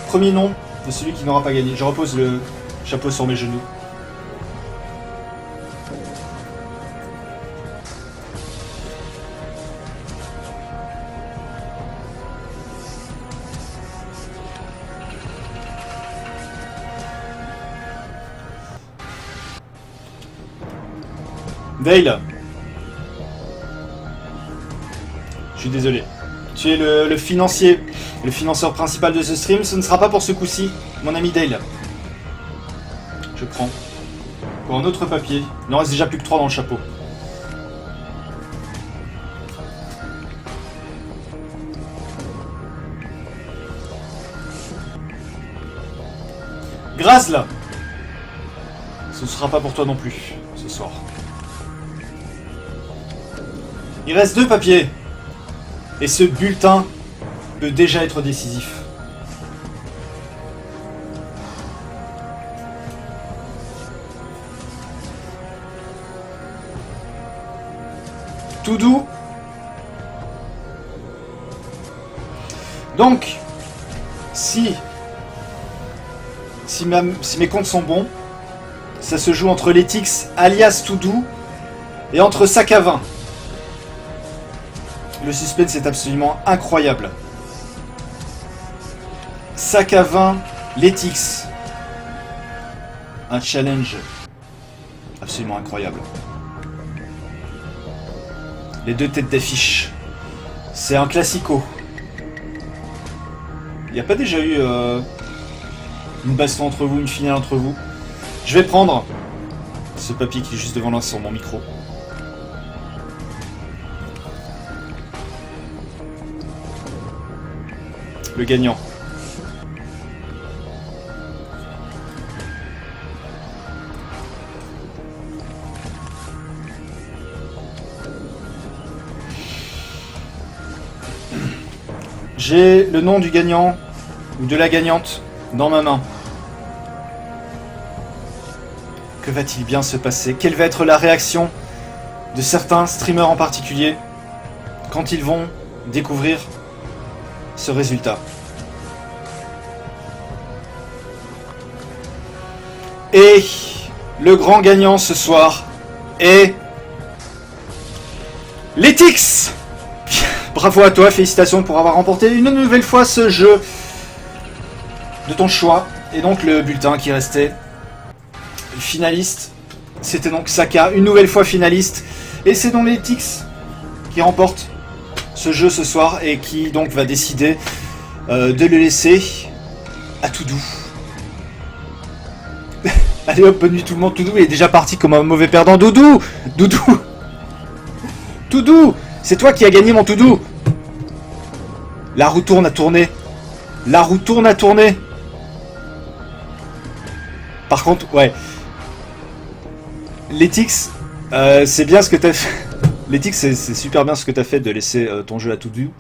Premier nom de celui qui n'aura pas gagné. Je repose le chapeau sur mes genoux. Dale, je suis désolé. Tu es le financier, le financeur principal de ce stream. Ce ne sera pas pour ce coup-ci, mon ami Dale. Je prends pour un autre papier. Il n'en reste déjà plus que 3 dans le chapeau. Grasle, ce ne sera pas pour toi non plus ce soir. Il reste 2 papiers. Et ce bulletin peut déjà être décisif. Tout doux. Donc, si mes comptes sont bons, ça se joue entre Létix alias Tout doux et entre Sac à vin. Le suspense est absolument incroyable. Sac à vin, Létix. Un challenge absolument incroyable. Les 2 têtes d'affiche. C'est un classico. Il n'y a pas déjà eu une baston entre vous, une finale entre vous? Je vais prendre ce papier qui est juste devant là sur mon micro. Le gagnant. J'ai le nom du gagnant ou de la gagnante dans ma main. Que va-t-il bien se passer? Quelle va être la réaction de certains streamers en particulier quand ils vont découvrir ce résultat? Et le grand gagnant ce soir est Letix! Bravo à toi, félicitations pour avoir remporté une nouvelle fois ce jeu de ton choix. Et donc le bulletin qui restait finaliste, c'était donc Saka, une nouvelle fois finaliste. Et c'est donc Letix qui remporte ce jeu ce soir et qui donc va décider de le laisser à Toudou. Allez hop, bonne nuit tout le monde. Toudou est déjà parti comme un mauvais perdant. Doudou! Doudou! Toudou! C'est toi qui as gagné mon Toudou! La roue tourne à tourner. La roue tourne à tourner. Par contre, ouais. Letix, c'est bien ce que t'as fait. Letix, c'est super bien ce que t'as fait de laisser ton jeu à Toudou.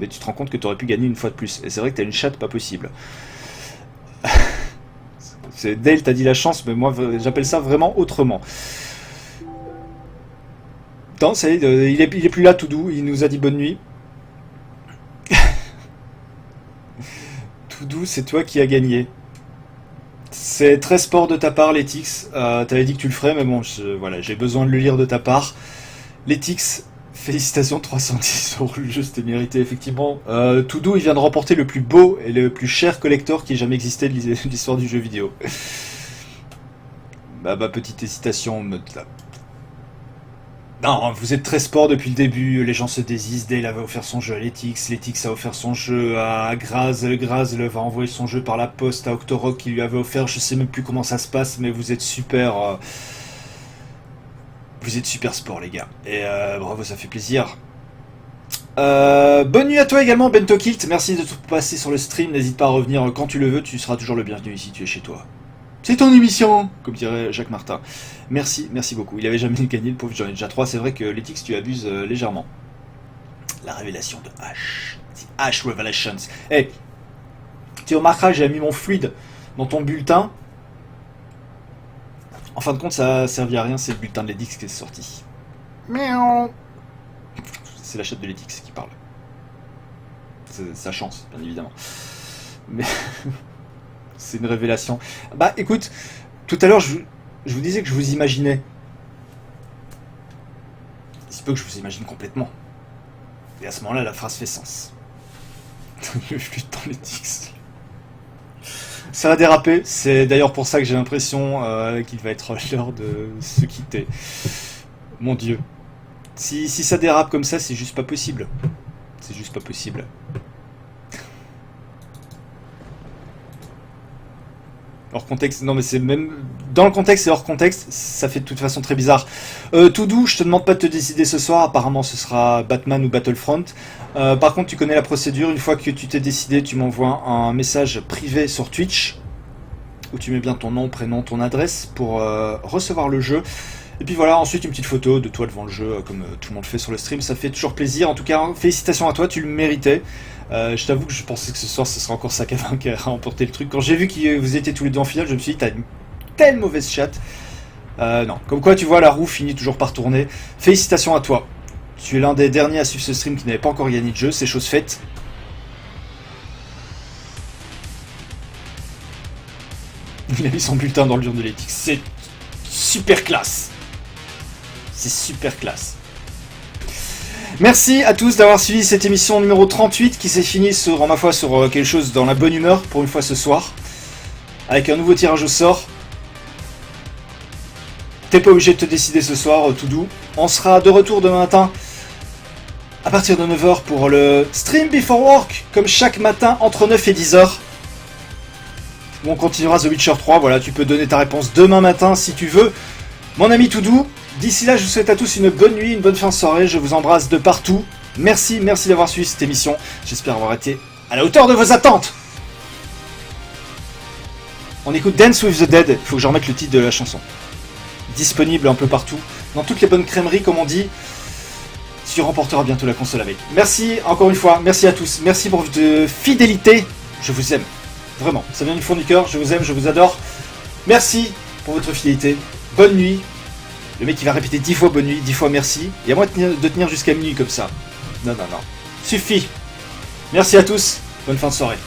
Mais tu te rends compte que t'aurais pu gagner une fois de plus. Et c'est vrai que t'as une chatte pas possible. Dale t'a dit la chance, mais moi j'appelle ça vraiment autrement. Non, ça y est, il est plus là, Toudou. Il nous a dit bonne nuit. Toudou, c'est toi qui as gagné. C'est très sport de ta part, Letix. T'avais dit que tu le ferais, mais bon, voilà, j'ai besoin de le lire de ta part. Letix, félicitations, 310 €. Le jeu, c'était mérité, effectivement. Toudou, il vient de remporter le plus beau et le plus cher collector qui ait jamais existé de l'histoire du jeu vidéo. Bah, petite hésitation. Non, vous êtes très sport depuis le début, les gens se désistent, Dale avait offert son jeu à Letix, Letix a offert son jeu à Graz va envoyer son jeu par la poste à Octorok qui lui avait offert, je sais même plus comment ça se passe, mais vous êtes super... Vous êtes super sport les gars, et bravo, ça fait plaisir. Bonne nuit à toi également Bento Kilt, merci de tout passer sur le stream, n'hésite pas à revenir quand tu le veux, tu seras toujours le bienvenu ici, tu es chez toi. C'est ton émission, comme dirait Jacques Martin. Merci, merci beaucoup. Il avait jamais gagné, le pauvre, j'en ai déjà 3. C'est vrai que Letix, tu abuses légèrement. La révélation de Ash. The Ash Revelations. Hey, tu remarqueras, j'ai mis mon fluide dans ton bulletin. En fin de compte, ça a servi à rien, c'est le bulletin de Letix qui est sorti. Miaou. C'est la chatte de Letix qui parle. C'est sa chance, bien évidemment. Mais... c'est une révélation. Bah écoute, tout à l'heure je vous disais que je vous imaginais. Il se peut que je vous imagine complètement. Et à ce moment-là, la phrase fait sens. Le flûte dans Letix. Ça va déraper. C'est d'ailleurs pour ça que j'ai l'impression qu'il va être l'heure de se quitter. Mon Dieu. Si ça dérape comme ça, c'est juste pas possible. C'est juste pas possible. Hors contexte, non mais c'est même... Dans le contexte et hors contexte, ça fait de toute façon très bizarre. Toudou, je te demande pas de te décider ce soir, apparemment ce sera Batman ou Battlefront. Par contre, tu connais la procédure, une fois que tu t'es décidé, tu m'envoies un message privé sur Twitch, où tu mets bien ton nom, prénom, ton adresse, pour recevoir le jeu. Et puis voilà, ensuite une petite photo de toi devant le jeu, comme tout le monde fait sur le stream, ça fait toujours plaisir. En tout cas, félicitations à toi, tu le méritais. Je t'avoue que je pensais que ce soir ce serait encore Sakavin qui a remporté le truc. Quand j'ai vu que vous étiez tous les deux en finale, je me suis dit, t'as une telle mauvaise chatte. Non, comme quoi tu vois, la roue finit toujours par tourner. Félicitations à toi. Tu es l'un des derniers à suivre ce stream qui n'avait pas encore gagné de jeu, c'est chose faite. Il a mis son bulletin dans le lion de l'éthique, c'est super classe. C'est super classe. Merci à tous d'avoir suivi cette émission numéro 38 qui s'est finie sur, en ma foi, sur quelque chose dans la bonne humeur pour une fois ce soir. Avec un nouveau tirage au sort. T'es pas obligé de te décider ce soir, Toudou. On sera de retour demain matin à partir de 9h pour le Stream Before Work, comme chaque matin entre 9 et 10h. Où on continuera The Witcher 3, voilà, tu peux donner ta réponse demain matin si tu veux. Mon ami Toudou, d'ici là, je vous souhaite à tous une bonne nuit, une bonne fin de soirée, je vous embrasse de partout. Merci d'avoir suivi cette émission, j'espère avoir été à la hauteur de vos attentes. On écoute Dance with the Dead, il faut que je remette le titre de la chanson. Disponible un peu partout, dans toutes les bonnes crèmeries comme on dit. Tu remporteras bientôt la console avec. Merci encore une fois, merci à tous, merci pour votre fidélité, je vous aime. Vraiment, ça vient du fond du cœur, je vous aime, je vous adore. Merci pour votre fidélité, bonne nuit. Le mec qui va répéter 10 fois bonne nuit, 10 fois merci. Et à moi de tenir jusqu'à minuit comme ça. Non. Suffit. Merci à tous, bonne fin de soirée.